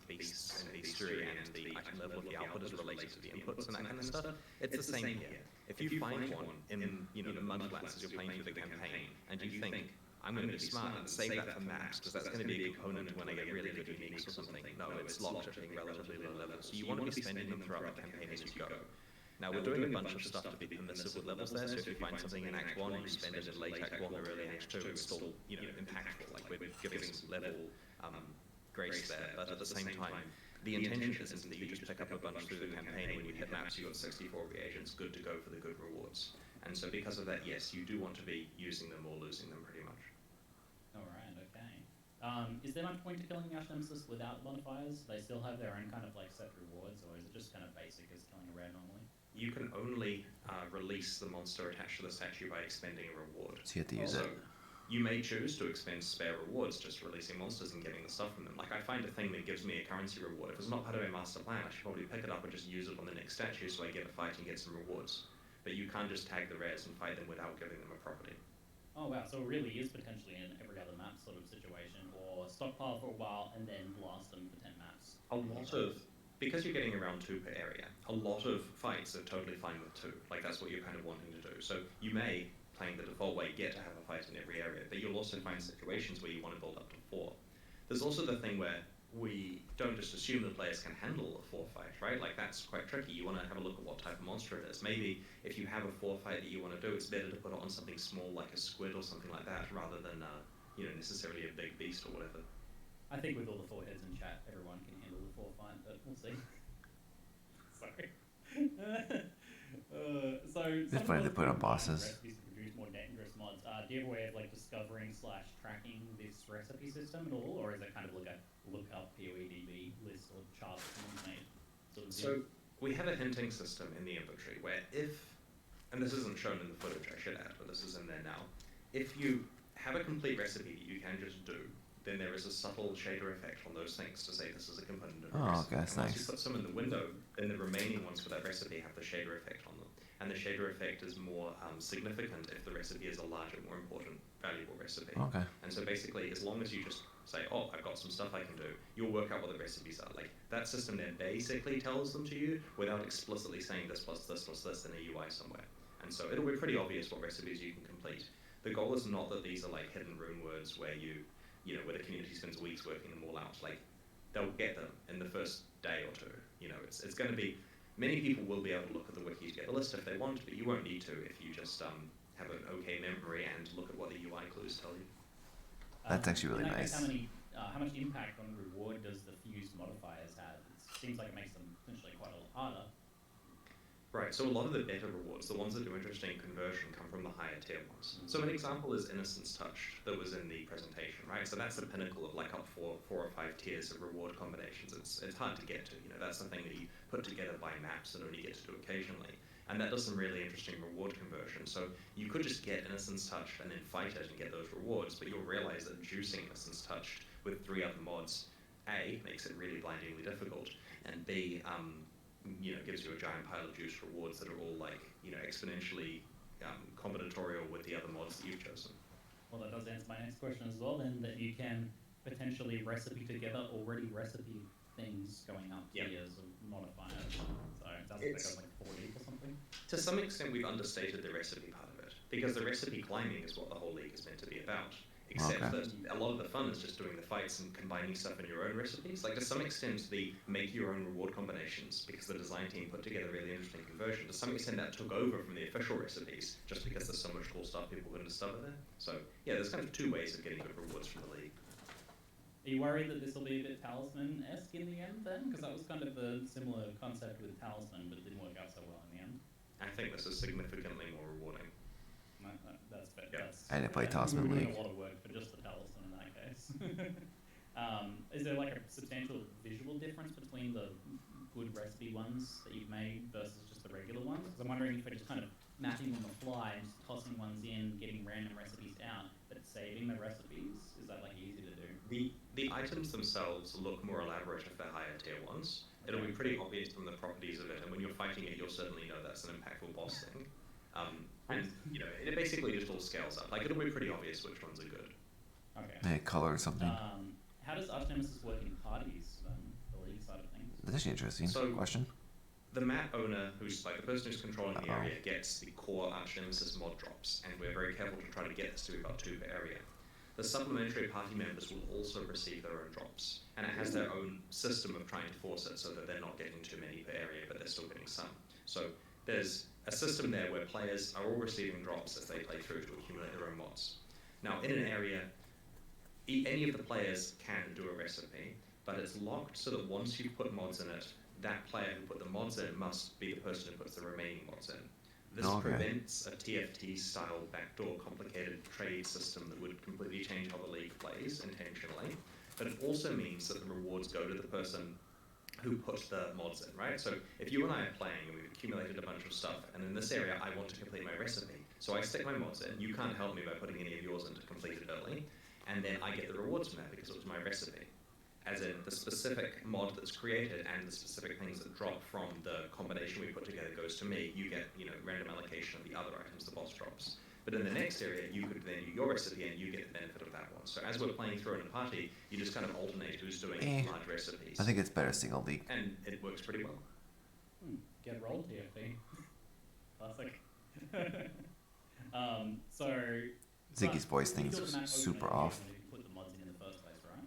beasts and bestiary, and the item level of the output is related to the inputs and that kind of stuff, it's the same here. If you find one in the mudflats as you're playing through the campaign, and you think, I'm going to be smart and save that for maps, because that's going to be a component when I get really good uniques or something. No, it's locked at being relatively low levels, so you want to be spending them throughout the campaign as you go. Now, we're doing a bunch of stuff to be permissive with levels there, so if you find something in Act 1 and you spend it in late Act 1 or early Act 2, it's still, impactful. Like, we're giving some level grace there, but at the same time, the intention isn't that you just pick up a bunch through the campaign. When you hit maps, you've got 64 reagents, good to go for the good rewards. And so because of that, yes, you do want to be using them or losing them pretty much. Alright, okay. Is there much point to killing the Ash Nemesis without modifiers? Do they still have their own kind of like set rewards, or is it just kind of basic as killing a rare normally? You can only release the monster attached to the statue by expending a reward. So you have to use Also, it. you may choose to expend spare rewards, just releasing monsters and getting the stuff from them. Like, I find a thing that gives me a currency reward. If it's not part of my master plan, I should probably pick it up and just use it on the next statue so I get a fight and get some rewards. But you can't just tag the rares and fight them without giving them a property. Oh wow, so it really is potentially an every other map sort of situation, or stockpile for a while and then blast them for 10 maps. A lot of, because you're getting around 2 per area, a lot of fights are totally fine with 2. Like, that's what you're kind of wanting to do. So you may, playing the default way, get to have a fight in every area, but you'll also find situations where you want to build up to 4. There's also the thing where we don't just assume that players can handle a 4 fight, right? Like, that's quite tricky. You want to have a look at what type of monster it is. Maybe if you have a 4 fight that you want to do, it's better to put it on something small like a squid or something like that, rather than necessarily a big beast or whatever. I think with all the 4 heads in chat, everyone can handle the 4 fight, but we'll see. Sorry. It's funny to put on bosses. Recipes to produce more dangerous mods. Do you have a way of like discovering / tracking this recipe system at all, or is it kind of like a look up POEDB list or chart someone's made? So we have a hinting system in the inventory where if, and this isn't shown in the footage, I should add, but this is in there now. If you have a complete recipe that you can just do, then there is a subtle shader effect on those things to say this is a component of a recipe. Okay, that's and once nice. you put some in the window, then the remaining ones for that recipe have the shader effect on them. And the shader effect is more significant if the recipe is a larger, more important, valuable recipe. Okay. And so basically, as long as you just say, oh, I've got some stuff I can do, you'll work out what the recipes are. Like, that system then basically tells them to you without explicitly saying this plus this plus this in a UI somewhere. And so it'll be pretty obvious what recipes you can complete. The goal is not that these are like hidden rune words where where the community spends weeks working them all out. Like, they'll get them in the first day or 2. It's going to be, many people will be able to look at the wiki to get the list if they want, but you won't need to if you just have an okay memory and look at what the UI clues tell you. That's actually really nice. How much impact on reward does the fused modifiers have? It seems like it makes them potentially quite a lot harder. Right, so a lot of the better rewards, the ones that do interesting conversion, come from the higher tier ones. So an example is Innocence Touch that was in the presentation, right? So that's the pinnacle of like up 4 or 5 tiers of reward combinations. It's hard to get to, that's the thing that you put together by maps and only get to do occasionally. And that does some really interesting reward conversion. So you could just get Innocence Touch and then fight it and get those rewards, but you'll realize that juicing Innocence Touch with 3 other mods, A, makes it really blindingly difficult, and B, gives you a giant pile of juice rewards that are all like, exponentially combinatorial with the other mods that you've chosen. Well, that does answer my next question as well, then, that you can potentially recipe together already recipe things going up tiers of modifiers. So it sounds like that goes like 40 or something. To some extent, we've understated the recipe part of it, because the recipe climbing is what the whole league is meant to be about. Except that a lot of the fun is just doing the fights and combining stuff in your own recipes. Like, to some extent, the make your own reward combinations, because the design team put together a really interesting conversion, to some extent that took over from the official recipes, just because there's so much cool stuff people can discover there. So, yeah, there's kind of 2 ways of getting good rewards from the league. Are you worried that this will be a bit Talisman-esque in the end then? Because that was kind of a similar concept with Talisman, but it didn't work out so well in the end. I think this is significantly more rewarding. That's fair. Yeah. That's, I didn't play Talisman we League. a lot of work for just the Talisman in that case. Is there like a substantial visual difference between the good recipe ones that you've made versus just the regular ones? Because I'm wondering if we're just kind of mapping on the fly and just tossing ones in, getting random recipes out, but saving the recipes, is that like easy to do? The items themselves look more elaborate if they're higher tier ones. It'll be pretty obvious from the properties of it, and when you're fighting it, you'll certainly know that's an impactful boss thing. And you know, it basically just all scales up. Like it'll be pretty obvious which ones are good. Okay. Maybe color or something. How does Arch Nemesis work in parties, the League side of things? That's actually interesting. So- Question. The map owner, who's like the person who's controlling the area, gets the core Arch Nemesis mod drops, and we're very careful to try to get this to be about 2 per area. The supplementary party members will also receive their own drops, and it has their own system of trying to force it so that they're not getting too many per area, but they're still getting some. So there's a system there where players are all receiving drops as they play through to accumulate their own mods. Now, in an area, any of the players can do a recipe, but it's locked so that once you put mods in it, that player who put the mods in must be the person who puts the remaining mods in. This prevents a TFT-style backdoor complicated trade system that would completely change how the League plays intentionally, but it also means that the rewards go to the person who put the mods in, right? So if you and I are playing and we've accumulated a bunch of stuff, and in this area I want to complete my recipe, so I stick my mods in, you can't help me by putting any of yours in to complete it early, and then I get the rewards from that because it was my recipe. As in the specific mod that's created and the specific things that drop from the combination we put together goes to me. You get, you know, random allocation of the other items the boss drops. But in the next area, you could then do your recipe and you get the benefit of that one. So as we're playing through in a party, you just kind of alternate who's doing large recipes. I think it's better single league. And it works pretty well. Get rolled, TFT. Classic. So Ziggy's voice you thing's still can super open it off. when you put the mods in the first place, right?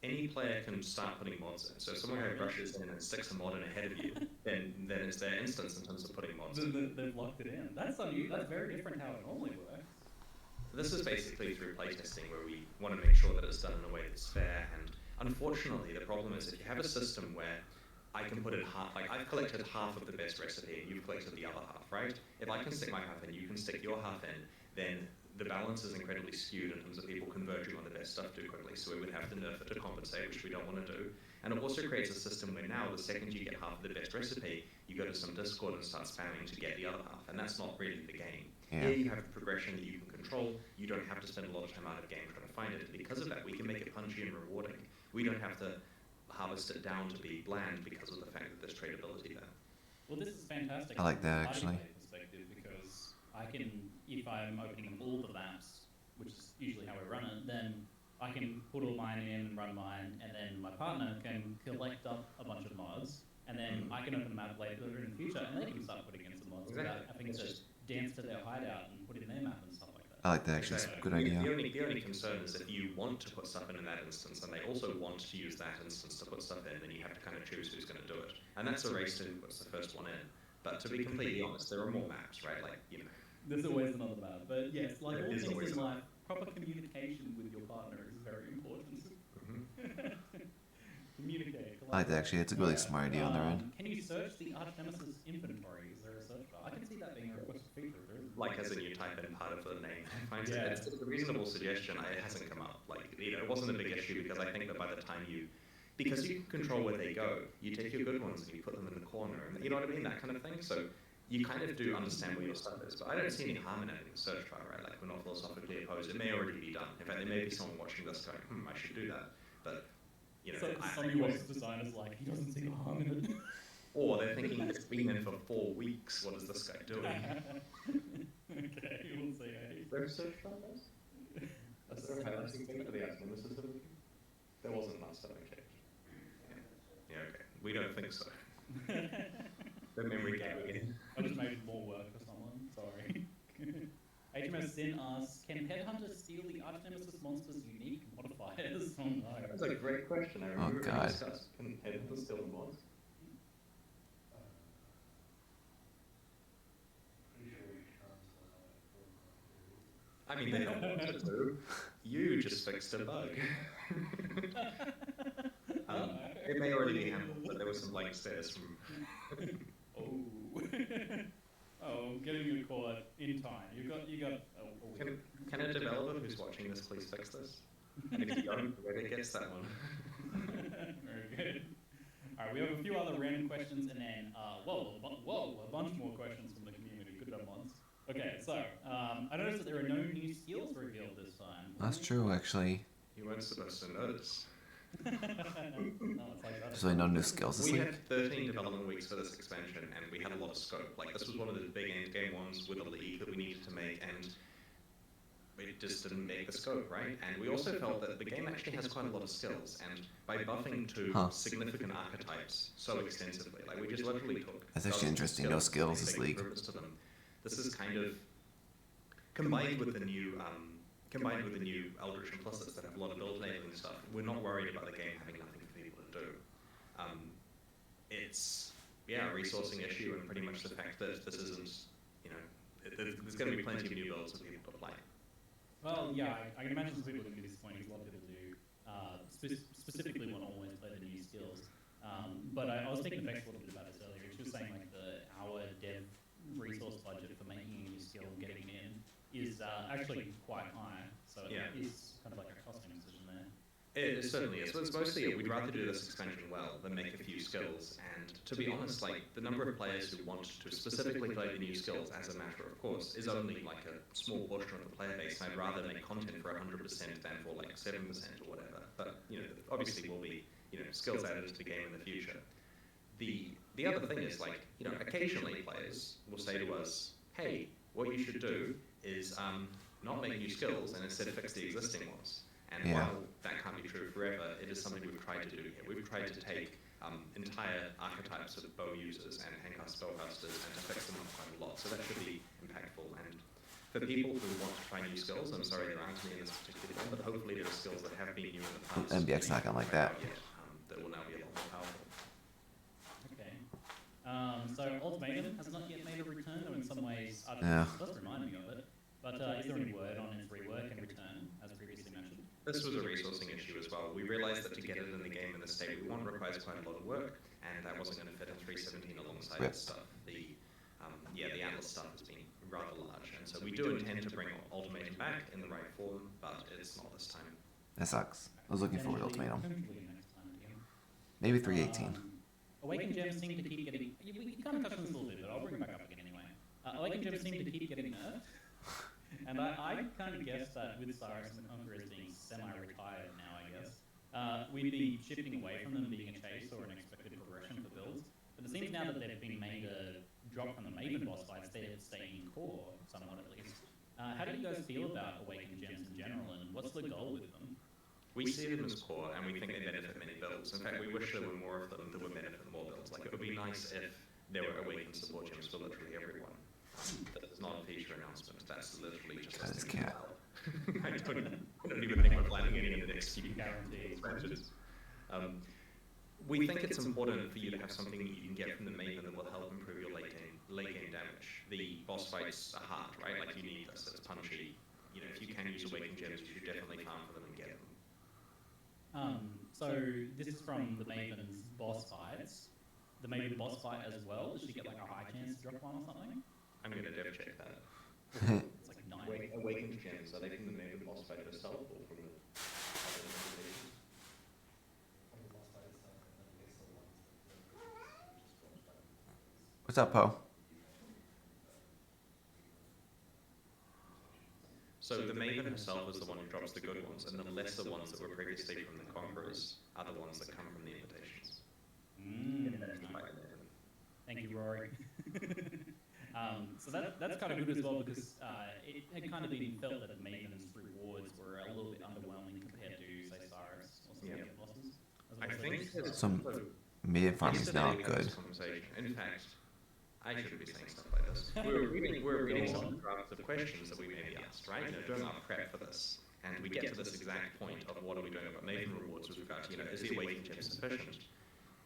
Any player can start putting mods in. So if someone rushes in and sticks a mod in ahead of you, then it's their instance in terms of putting mods in. They've locked it in. That's very different how it normally works. This is basically through playtesting where we want to make sure that it's done in a way that's fair. And unfortunately, the problem is if you have a system where I can put in half, like I've collected half of the best recipe and you've collected the other half, right? If I can stick my half in, you can stick your half in, then the balance is incredibly skewed in terms of people converging on the best stuff too quickly, so we would have to nerf it to compensate, which we don't want to do. And it also creates a system where now, the second you get half of the best recipe, you go to some Discord and start spamming to get the other half, and that's not really the game. Yeah. Here you have a progression that you can control, you don't have to spend a lot of time out of game trying to find it, and because of that, we can make it punchy and rewarding. We don't have to harvest it down to be bland because of the fact that there's tradability there. Well, this is fantastic. I like that, from a party actually. play perspective, because I can, if I'm opening all the maps, which is usually how we run it, then I can put all mine in, run mine, and then my partner can collect up a bunch of mods, and then I can open a map later in the future, and they can start putting in some mods without having to dance to their hideout and put in their map and stuff like that. I like that, actually. It's a good idea. The only concern is if you want to put stuff in that instance, and they also want to use that instance to put stuff in, then you have to kind of choose who's going to do it. And that's a race to who puts the first one in. But to be completely honest, there are more maps, right? Like, you know. There's always another map, but yes, like all There is things always in life, proper communication with your partner is very important. Communicate. I like that, actually. It's a really smart idea on their end. Can you search the Arch Nemesis inventory? Is there a search bar? I can see that being a requested feature. Like as in you type in part of the name. Yeah. It's a reasonable suggestion. It hasn't come up. Like, you know, it wasn't a big issue because I think that by the time because you can control where they go, you take your good ones and you put them in the corner, and you know what I mean, that kind of thing. So you kind of do understand where your stuff is, but I don't see any harm in adding a search bar, right? Like we're not philosophically opposed. It may already be done. In fact, there may be someone watching this going, I should do that. But you know, some UX designers like he doesn't see the harm in it. Or they're thinking it's been in for 4 weeks. What is this guy doing? Okay, we'll see. There search bars? Is there a highlighting thing for the Arch Nemesis? There wasn't last time I checked. Yeah, okay. We don't think so. The memory gap again. I just made more work for someone. Sorry. HMS Sin asks, can Headhunters steal the Arch Nemesis monster's unique modifiers? Oh no. That's a great question. I remember God. we discussed. Can Headhunters steal the mods? I mean, they don't want it to. You just fixed a bug. It may already be handled, but there were some blank stares from... Oh. Oh, getting a call in time. You got a week. Can a developer who's watching this please fix this? And if you don't, Reddit gets that one. Very good. All right, we have a few other random questions, and then a bunch more questions from the community. Good job, mods. Okay, so I noticed that there are no new skills revealed this time. That's true, actually. You weren't supposed to notice. No, it's like that. There's really no new skills this We week. had 13 development weeks for this expansion, and we had a lot of scope. Like, this was one of the big endgame ones with a league that we needed to make, and it just didn't make the scope, right? And we also felt that the game actually has quite a lot of skills, and by buffing to significant archetypes so extensively, like we just literally took... That's actually interesting, no skills this league. To them. This is kind of combined with the new Eldritch implicits that have a lot of build enabling stuff. We're not worried about the game having nothing for people to do. It's a resourcing issue, and pretty much the fact that this isn't, there's going to be plenty of new builds for people to play. Well, yeah, I can imagine some people are going to be disappointed because a lot of people do specifically want to always play the new skills. But I was speaking to Vex a little bit about this earlier. She was saying like our dev resource budget for making a new skill and getting it in is actually quite high. So it is kind of like a costing decision there. It certainly is. So it's mostly, we'd rather do this expansion well than make a few skills. And to be honest, like, the number of players who want to specifically play the new skills as a matter of course is only like a small portion of the player base. I'd rather make content for 100% than for like 7% or whatever. But, obviously will be, skills added to the game in the future. The other thing is, like, occasionally players will say to us, hey, what you should do is not make new skills and instead fix the existing ones. And while that can't be true forever, it is something we've tried to do here. We've tried to take entire archetypes of bow users and handcast spellcasters and to fix them up quite a lot. So that should be impactful. And for people who want to try new skills, I'm sorry there aren't any in this particular one, but hopefully there are skills that have been new in the past. MBX not gonna like that. That will now be a lot more powerful. Okay. So Ultimatum has not yet made a return, though in some ways it does remind me of it. But is there any word on its rework and return, as previously mentioned? This was a resourcing issue as well. We realized that to get it in the game in the state we want requires quite a lot of work, and that wasn't going to fit in 3.17 alongside this stuff. The Atlas stuff has been rather large, and so we do intend to bring Ultimatum back in the right form, but it's not this time. That sucks. I was looking forward to Ultimatum. Potentially next time again. Maybe 3.18. Awakened Gems seem to keep getting... We kind of touched on this a little bit, but I'll bring it back up again anyway. Awakened Gems seem to keep getting nerfed. And I kind of guess that with Cyrus and the Conquerors being semi-retired now, I guess, we'd be shifting away from them being a chase or an expected progression for builds. But it seems now that they've been made a drop from the Maven boss fights, they're staying core, somewhat at least. How do you guys feel about Awakened Gems in general, and what's the goal with them? We see them as core, and we think they benefit many builds. In fact, we wish there were more of them that would benefit more builds. Like, it would be nice if there were Awakened support gems for literally everyone. That's not a feature announcement, that's literally just That is cat. I don't even think we're planning any in the next few Guaranteed. expansions. We think it's important for you to have something that you can get from the Maven that will help improve your late game damage. The boss fights are hard, right? Like, you need this, it's punchy. If you can use Awakened gems, you should definitely farm for them and get them. So this is from the Maven's boss fights. The Maven boss fight as well? Does she get like a high chance to drop one or something? I'm going to dev check that. It's like 9. Awakened gems, are they from the Maven boss fight herself or from the other implementations? What's up, Poe? So the Maven herself is the one who drops the good ones, and the lesser ones that were previously from the Conquerors are the ones that come from the invitations. Thank you, Rory. So that's kind of good as well, because it had kind of been felt that Maven's rewards were a little bit underwhelming compared to, say, Cyrus or some of the other bosses. I think Some Maven farming is not good. In fact, I shouldn't be saying stuff like this. We're reading some drafts of questions that we may be asked, right? Doing our prep for this. And we get to this exact point of what are we doing about Maven rewards with regard to, is the Awakened gem sufficient?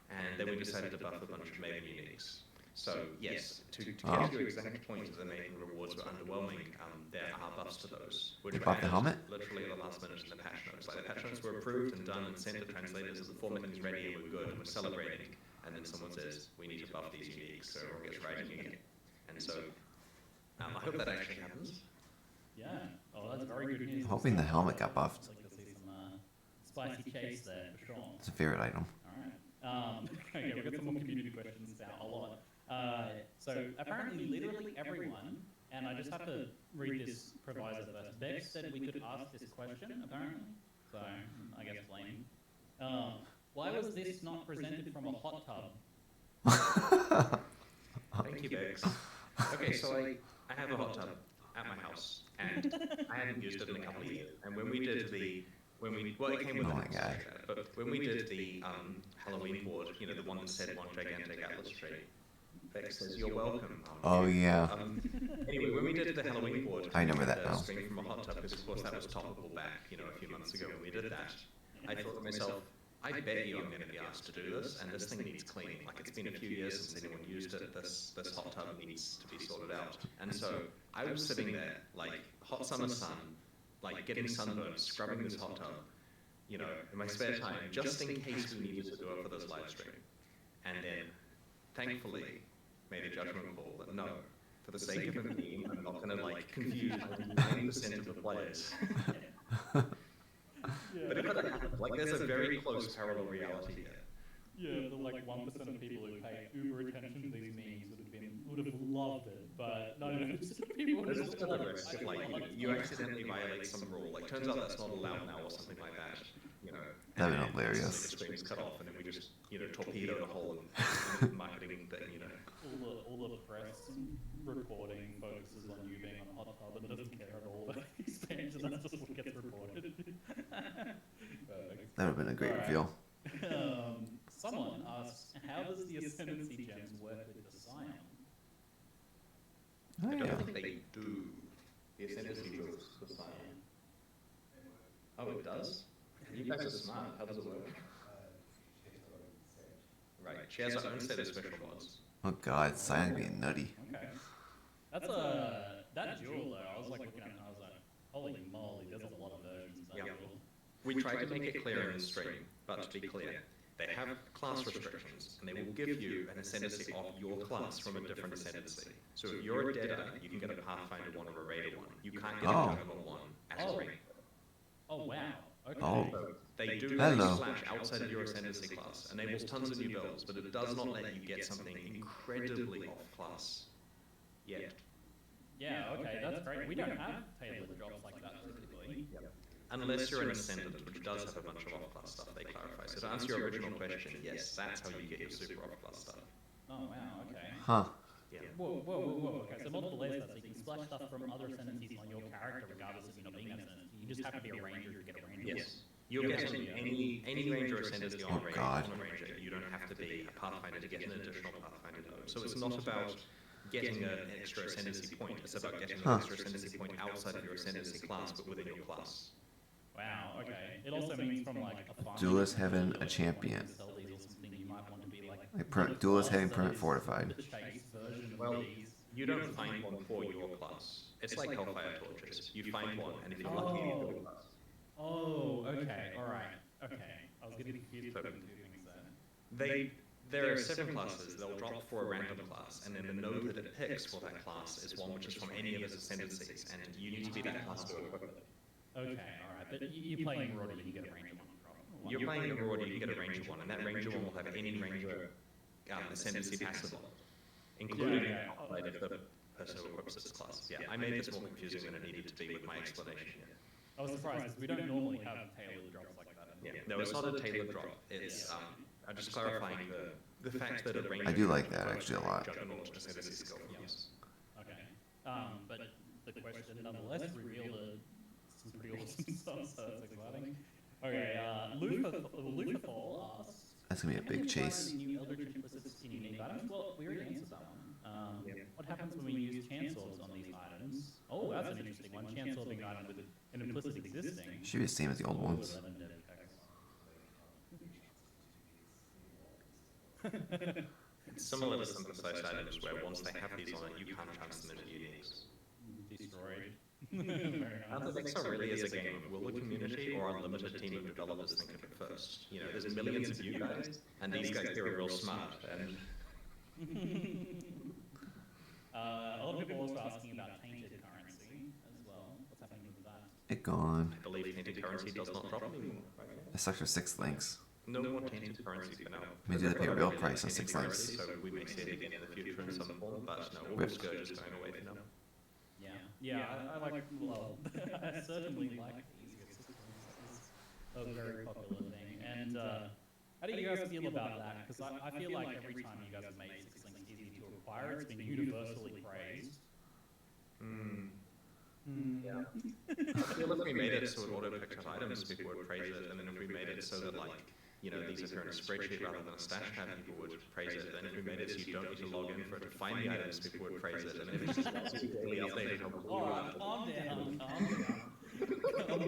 And then we decided to buff a bunch of Maven uniques. So, yes, to get to your exact point of the Maven rewards were underwhelming, there are buffs to those. which They were buffed the added helmet? literally at the last minute in the patch notes. Like the patch notes were approved and done and sent to translators, and the formatting is ready and we're good and we're celebrating. And then someone says, we need to buff these uniques so everyone gets writing again. And so, I hope that actually happens. Yeah. Oh, that's very good news. I'm hoping the helmet got buffed. Like you'll see some spicy chase there for sure. It's a favorite item. All right. Okay, we've got some more community questions now. A lot. So apparently, literally everyone, and I just have to read this proviso first. Bex said we could ask this question. Apparently, so I guess blame. Why was this not presented from a hot tub? Thank you, Bex. Okay, so I have a hot tub at my house, and I hadn't used it in a couple of years. And when we did the, well, it came with Oh an my God. but when we did the Halloween board, you know, the one that said one gigantic atlas tree, Bex says, you're welcome. Oh yeah. Anyway, when we did the Halloween board, I remember that now. Stream from a hot tub, because of course that was topical back, you know, a few months ago when we did that. I thought to myself, I bet you I'm going to be asked to do this, and this thing needs cleaning. Like, it's been a few years since anyone used it. This hot tub needs to be sorted out. And so I was sitting there, like, hot summer sun, like, getting sunburned, scrubbing this hot tub, you know, in my spare time, just in case we needed to do it for this live stream. And then, thankfully, made a judgment call that no, for the sake of a meme, I'm not going to, like, confuse 90% of the players. But it could have happened. Like, there's a very close parallel reality here. Yeah, the like 1% of people who pay uber attention to these memes would have loved it, but 99% of people would There's have also the risk of, like, you accidentally violate some rule. Like, turns out that's not allowed now or something like that, you know. That'd be and then hilarious. The stream's cut off, and then we just, you know, torpedo the whole marketing thing, you know. All the press reporting focuses on you being on a hot tub and doesn't care at all about expansion. That's just what gets reported. Perfect. That would have been a great Alright. reveal. Someone asks, how does the Ascendancy gems work with the Scion? Oh I yeah. don't think they do. The Ascendancy rules the Scion. Oh, it does? You guys are smart. How does it work? Right, she has her own set of special mods. Oh god, Cyan being nutty. Okay. That's that jewel though, I was like looking at it and I was like, holy moly, there's a lot of versions of that Yeah. jewel. We tried to make it clear in the stream, but to be clear, they have class restrictions, and they will give you an ascendancy of your class from a different ascendancy. So if you're a Deadeye, you can get a Pathfinder 1 or a Raider 1. You can't get Oh. a Juggernaut 1 as a Ranger. Oh wow. Okay. Oh. So they do Hello. Slash outside of your ascendancy class, enables tons of new builds, but it does not let you get something incredibly off class yet. Yeah, okay, that's great. We don't have tailored drops like that typically. Unless you're an Ascendant, which does have a bunch of off-class stuff, they clarify. So to answer your original question, yes, that's how you get your super off-class stuff. Oh wow, okay. Huh. Yeah. Whoa. Okay, so multiple layers that, so you can splash stuff from other ascendancies on your character regardless of you not being an ascendant. You just have to be a ranger to get a ranger. Yes. You'll get any ranger ascendancy on Oh, a ranger, God. on a ranger. You don't have to be a Pathfinder to get an additional Pathfinder node. So it's not about getting an extra ascendancy point. It's about getting an extra ascendancy point outside of your ascendancy class, but within your class. Wow, okay. It also means from like a farm. Duelist having a champion. Sell these or something, you might want to be like Duelist having permanent fortified. the chase version Well, of these. you don't find one for your class. It's like Hellfire Torches. You find one, and if you're lucky, you build a class. Oh, okay, alright. Okay. I was getting confused between two things there. There are 7 classes. They'll drop for a random class, and then the node that it picks for that class is one which is from any of its ascendancies, and you need to be that class to equip it. Okay, alright. But you're playing Marauder, you can get a ranger one. Right? You're playing a Marauder, you can get a Ranger one, and that Ranger one will have any Ranger ascendancy passive on it, including outside of the person who equips this class. Yeah, I made this more confusing than it needed to be with my explanation here. I was surprised because we don't normally have tailored drops like that. Yeah, no, it's not a tailored drop. It's I'm just clarifying the fact that a Ranger. I do like that actually a lot. Juggernaut ascendancy skill. Yes. Okay. But the question nonetheless revealed some pretty awesome stuff, so that's exciting. Okay, Luthafall asks, That's gonna be a big chase. New Eldritch implicits in unique items? Well, we already answered that one. What happens when we use chancels on these items? Oh, that's an interesting one. Chancel being an item with an implicit existing. Should be the same as the old ones. It's similar to synthesized items where once they have these on it, you can't transfer them into uniques. Destroyed. Fair The Vexor really is a game of will the community or a limited team of developers think of it first? You know, there's millions of you guys, and these guys here are real smart, and a lot of people also asking about tainted currency as well. What's happening with that? It gone. I believe tainted currency does not drop anymore. Right? It's extra 6 links. No more tainted currency for now. We do pay a real price on 6 links. So we may see it again in the future in some form, but no, all Rip. Scourge is going away for now. Yeah, I like, well, I certainly like the easier systems. It's a very popular thing. And how do you guys feel about that? Because I feel like every time you guys have made 6 links easy to acquire, it's been universally praised. Yeah. I feel if we made it so it auto-picked up items, people would praise it, and then if we made it so that, like, you know, these appear in a spreadsheet rather than a stash tab, people would praise it. Then if we made it so you don't need to log in for it to find the items, people would praise it. And if it's just really updated, Alright, calm down, calm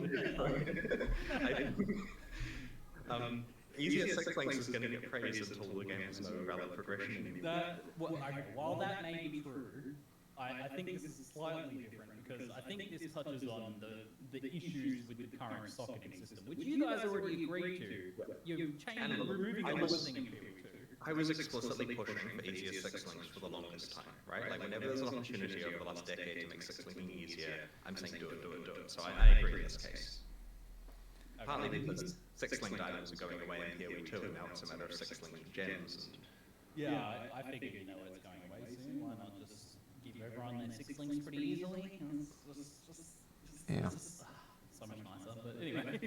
down. Easy at 6 links is going to get praised until the game has no valid progression anymore. While that may be true, I think this is slightly different because I think this touches on the issues with the current socketing system, which you guys already agreed to. You've changed, removing the listing in POE2. I was explicitly pushing for easier 6 links for the longest time, right? Like whenever there's an opportunity over the last decade to make 6 linking easier, I'm saying do it, do it, do it. So I agree in this case. Partly because 6 linked items are going away in POE2, and now it's a matter of 6 linked gems. And Yeah, I figured you know it's going away soon. Why not just give everyone their 6 links pretty easily? Yeah. So much nicer, but anyway.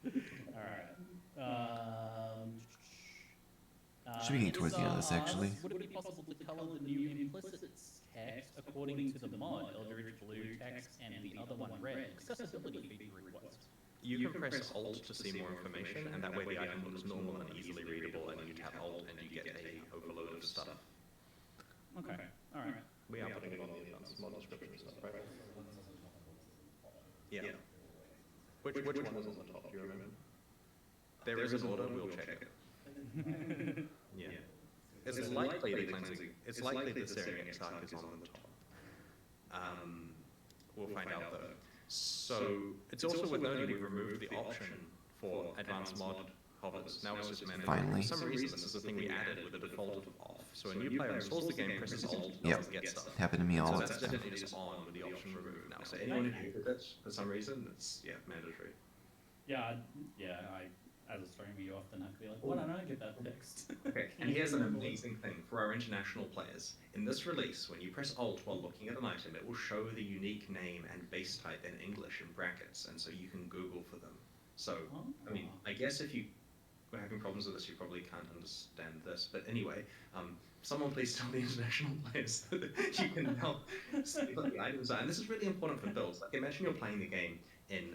Okay. Alright. Should be getting towards the end of this, actually. Would it be possible to color the new implicit text according to the mod, Eldritch Blue text, and the other one red? Accessibility feature request. you can press Alt to see more information, and that way the item looks normal and easily readable, and you tap Alt and you get a overload of stuff. Okay, alright. We are putting it on the advanced mod description stuff, right? Yeah. Which one was on the top, do you remember? There is an order, we'll check it. Yeah. It's likely the cleansing, it's likely the Syrian Exarch is on the top. We'll find out though. So, it's also worth noting we've removed the option for advanced mod hovers. Now it's just mandatory. Finally. For some reason, this is a thing we added with the default of off. So a new player installs the game, presses Alt, Yep. doesn't get stuff. Happened to me all So the that's time. definitely just on with the option removed now. So anyone who did that for some reason, it's mandatory. Yeah, as a streamer, you often have to be like, why don't I get that text? Okay, and here's an amazing thing for our international players. In this release, when you press Alt while looking at an item, it will show the unique name and base type in English in brackets, and so you can Google for them. So, I mean, I guess if you were having problems with this, you probably can't understand this. But anyway, someone please tell the international players that you can now see what the items are. And this is really important for builds. Like, imagine you're playing the game in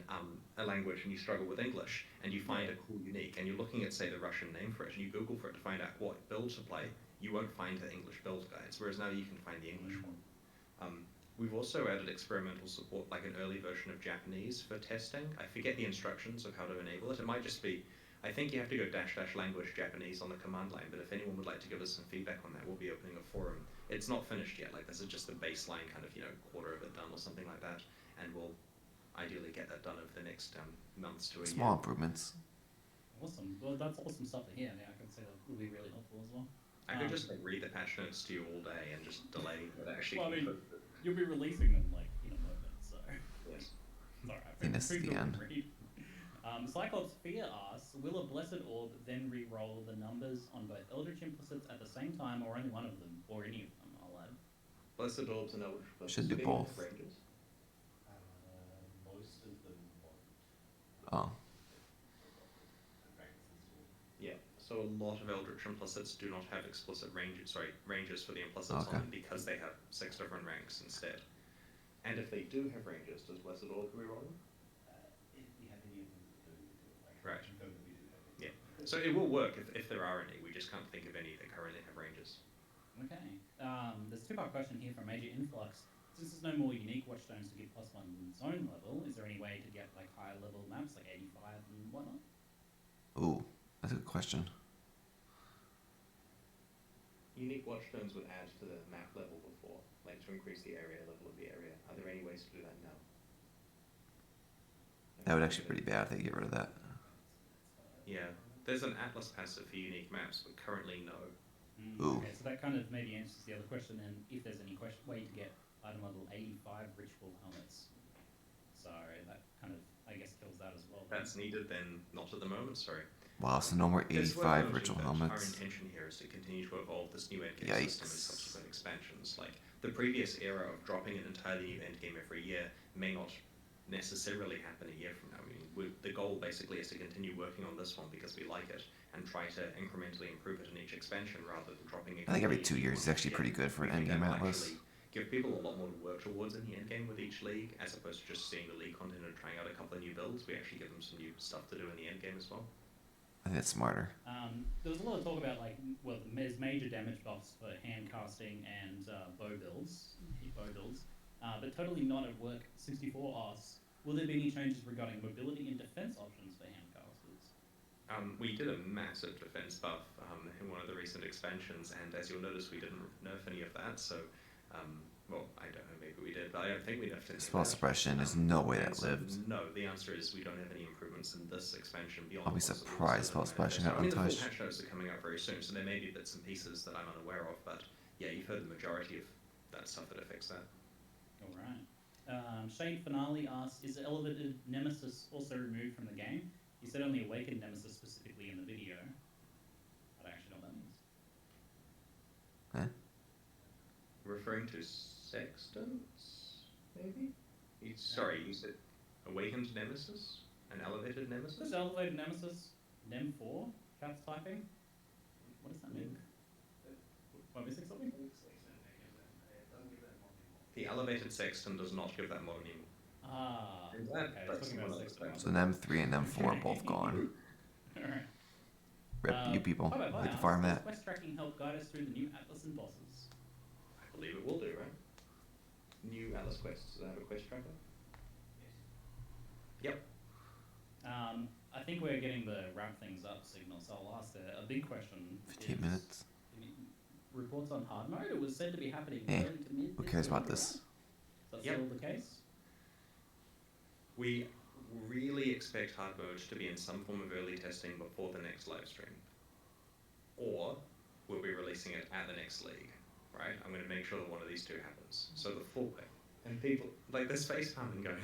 a language and you struggle with English, and you find a cool unique, and you're looking at, say, the Russian name for it, and you Google for it to find out what build to play. You won't find the English build guides, whereas now you can find the English one. We've also added experimental support, like an early version of Japanese for testing. I forget the instructions of how to enable it. It might just be, I think you have to go / language Japanese on the command line, but if anyone would like to give us some feedback on that, we'll be opening a forum. It's not finished yet, like this is just the baseline kind of, quarter of it done or something like that, and we'll ideally get that done over the next months to a year. Small improvements. Awesome. Well, that's awesome stuff to hear. Yeah, I can say that will be really helpful as well. I could just read the patch notes to you all day and just delay it actually. Well, I mean, you'll be releasing them like in a moment, so. Yes. Alright. I think this is the end. Cyclops Fear asks, will a Blessed Orb then re-roll the numbers on both Eldritch Implicits at the same time, or only one of them, or any of them, I'll add? Blessed Orbs and Eldritch Implicits. Should do both. Ranges? Most of them won't. Oh. Yeah, so a lot of Eldritch Implicits do not have explicit ranges for the implicits Okay. on them because they have 6 different ranks instead. And if they do have ranges, does Blessed Orb reroll them? If we have any of them that do it, like, Right. confirm that we do have it. Yeah. So it will work if there are any, we just can't think of any that currently have ranges. Okay. There's a two-part question here from Major Influx. Since there's no more unique watchstones to give +1 zone level, is there any way to get like higher level maps, like 85 and whatnot? Ooh, that's a good question. Unique watchstones would add to the map level before, like to increase the area level of the area. Are there any ways to do that now? That would actually be pretty bad if they get rid of that. Yeah, there's an Atlas passive for unique maps, but currently no. Ooh. Okay, so that kind of maybe answers the other question then, if there's any way to get item level 85 ritual helmets. So that kind of, I guess, kills that as well. That's needed then, not at the moment, sorry. Wow, so no more It's worth 85 noting ritual that helmets. Our intention here is to continue to evolve this new endgame system in subsequent expansions. Like, the previous era of dropping an entirely new endgame every year may not necessarily happen a year from now. I mean, the goal basically is to continue working on this one because we like it and try to incrementally improve it in each expansion rather than dropping it. I think every 2 years is actually pretty good for an endgame atlas. Give people a lot more to work towards in the endgame with each league, as opposed to just seeing the league content and trying out a couple of new builds. We actually give them some new stuff to do in the endgame as well. I think that's smarter. There was a lot of talk about, like, well, there's major damage buffs for hand casting and bow builds, but totally not at work. 64 asks, will there be any changes regarding mobility and defense options for hand casters? We did a massive defense buff in one of the recent expansions, and as you'll notice, we didn't nerf any of that. So, well, I don't know, maybe we did, but I don't think we nerfed any. Spell suppression, there's no way that lived. No, the answer is we don't have any improvements in this expansion beyond. I'll be surprised spell suppression got untouched. The full patch notes are coming out very soon, so there may be bits and pieces that I'm unaware of, but yeah, you've heard the majority of that stuff that affects that. All right. Shane Finale asks, is Elevated Nemesis also removed from the game? He said only Awakened Nemesis specifically in the video. I don't actually know what that means. Huh? Referring to Sextants, maybe? Sorry, you said Awakened Nemesis? An Elevated Nemesis? This Elevated Nemesis, Nem 4, chat's typing. What does that mean? Am I missing something? The Elevated Sexton does not give that modern name. Ah, okay. So Nem 3 and Nem 4 are both gone. Alright. Rip you people. Like to farm that. Quest tracking help guide us through the new Atlas and bosses? I believe it will do, right? New Atlas quests. Does it have a quest tracker? Yep. I think we're getting the wrap things up signal, so I'll ask a big question. 15 minutes. Reports on hard mode? It was said to be happening Eh, early to mid. who cares about this? Is that still the case? We really expect hard mode to be in some form of early testing before the next live stream. Or we'll be releasing it at the next league, right? I'm going to make sure that one of these two happens. So the full thing. And people, like, there's face palming going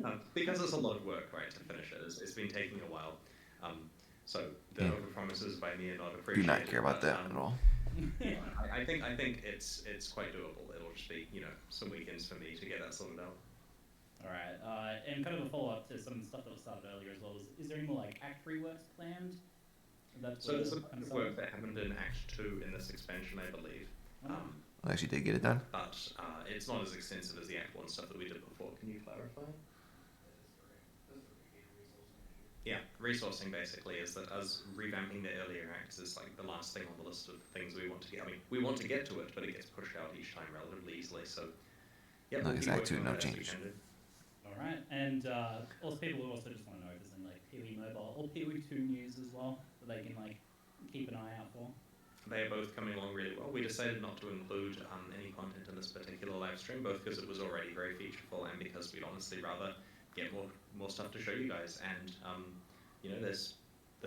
on. Because it's a lot of work, right, to finish it. It's been taking a while. So the overpromises by me are not appreciated. Do not care about that at all. Yeah, I think it's quite doable. It'll just be, some weekends for me to get that sorted out. Alright, and kind of a follow-up to some of the stuff that was started earlier as well, is there any more, like, Act 3 works planned? So there's a bit of work that happened in Act 2 in this expansion, I believe. I actually did get it done. But it's not as extensive as the Act 1 stuff that we did before. Can you clarify? Yeah, resourcing basically is that us revamping the earlier acts is like the last thing on the list of things we want to get. I mean, we want to get to it, but it gets pushed out each time relatively easily. So, yeah, no, it's Act 2, no change. Alright, and also people also just want to know if there's any like POE Mobile or POE 2 news as well that they can like keep an eye out for. They are both coming along really well. We decided not to include any content in this particular live stream, both because it was already very featureful and because we'd honestly rather get more stuff to show you guys. And there's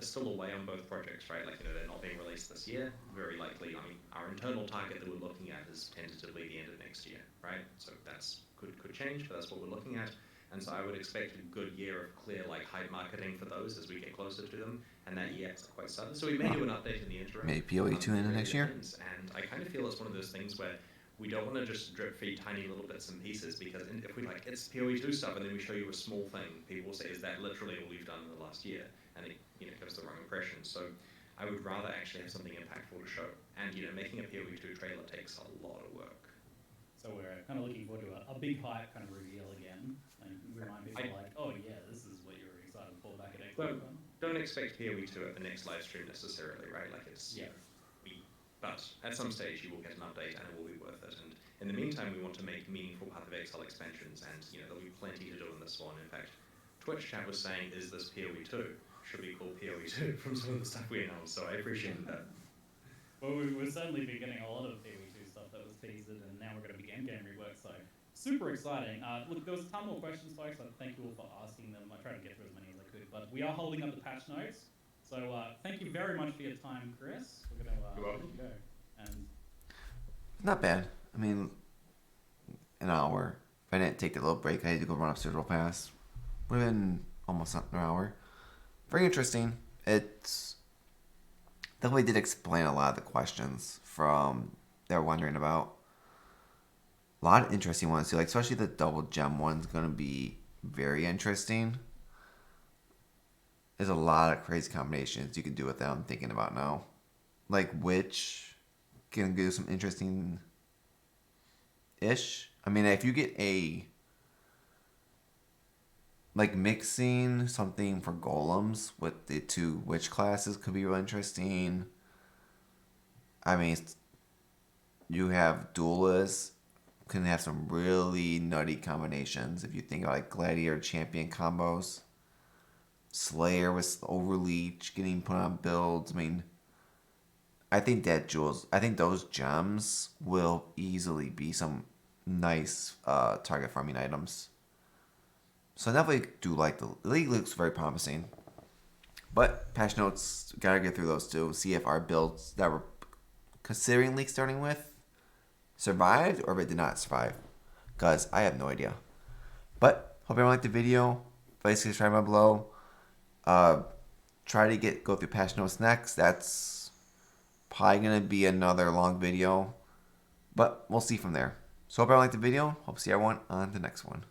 still a way on both projects, right? Like, they're not being released this year. Very likely, I mean, our internal target that we're looking at is tentatively the end of next year, right? So that's could change, but that's what we're looking at. And so I would expect a good year of clear, like, hype marketing for those as we get closer to them. And that year hasn't quite started. So we may do an update in the interim. Maybe POE 2 in the next year? And I kind of feel it's one of those things where we don't want to just drip feed tiny little bits and pieces, because if we it's POE 2 stuff and then we show you a small thing, people will say, is that literally all we've done in the last year? And it gives the wrong impression. So I would rather actually have something impactful to show. And making a POE 2 trailer takes a lot of work. So we're kind of looking forward to a big hype kind of reveal again. Like, remind people oh yeah, this is what you were excited for back at Xbox. Don't expect POE 2 at the next live stream necessarily, right? Like, it's but at some stage you will get an update and it will be worth it. And in the meantime, we want to make meaningful Path of Exile expansions, and there'll be plenty to do in this one. In fact, Twitch chat was saying, is this POE 2? Should we call POE 2 from some of the stuff we announced? So I appreciate that. Well, we've certainly been getting a lot of POE 2 stuff that was teased, and now we're going to be game rework, so super exciting. Look, there was a ton more questions, folks. Thank you all for asking them. I tried to get through as many as I could, but we are holding up the patch notes. So thank you very much for your time, Chris. We're going to let you go. And Not bad. I mean, an hour. If I didn't take that little break, I had to go run upstairs real fast. Would have been almost an hour. Very interesting. It's definitely did explain a lot of the questions from they're wondering about. A lot of interesting ones too, like especially the double gem one's gonna be very interesting. There's a lot of crazy combinations you can do with them. I'm thinking about now, like which can do some interesting ish. I mean, if you get a like mixing something for golems with the two witch classes could be real interesting. I mean, you have duelists can have some really nutty combinations if you think about like gladiator champion combos. Slayer with overleach getting put on builds. I mean, I think those gems will easily be some nice target farming items. So I definitely do like the league looks very promising. But patch notes, gotta get through those too. See if our builds that we're considering league starting with survived or if it did not survive. Because I have no idea. But hope everyone liked the video. Please subscribe down below. Try to go through patch notes next. That's probably gonna be another long video. But we'll see from there. So hope everyone liked the video. Hope to see everyone on the next one.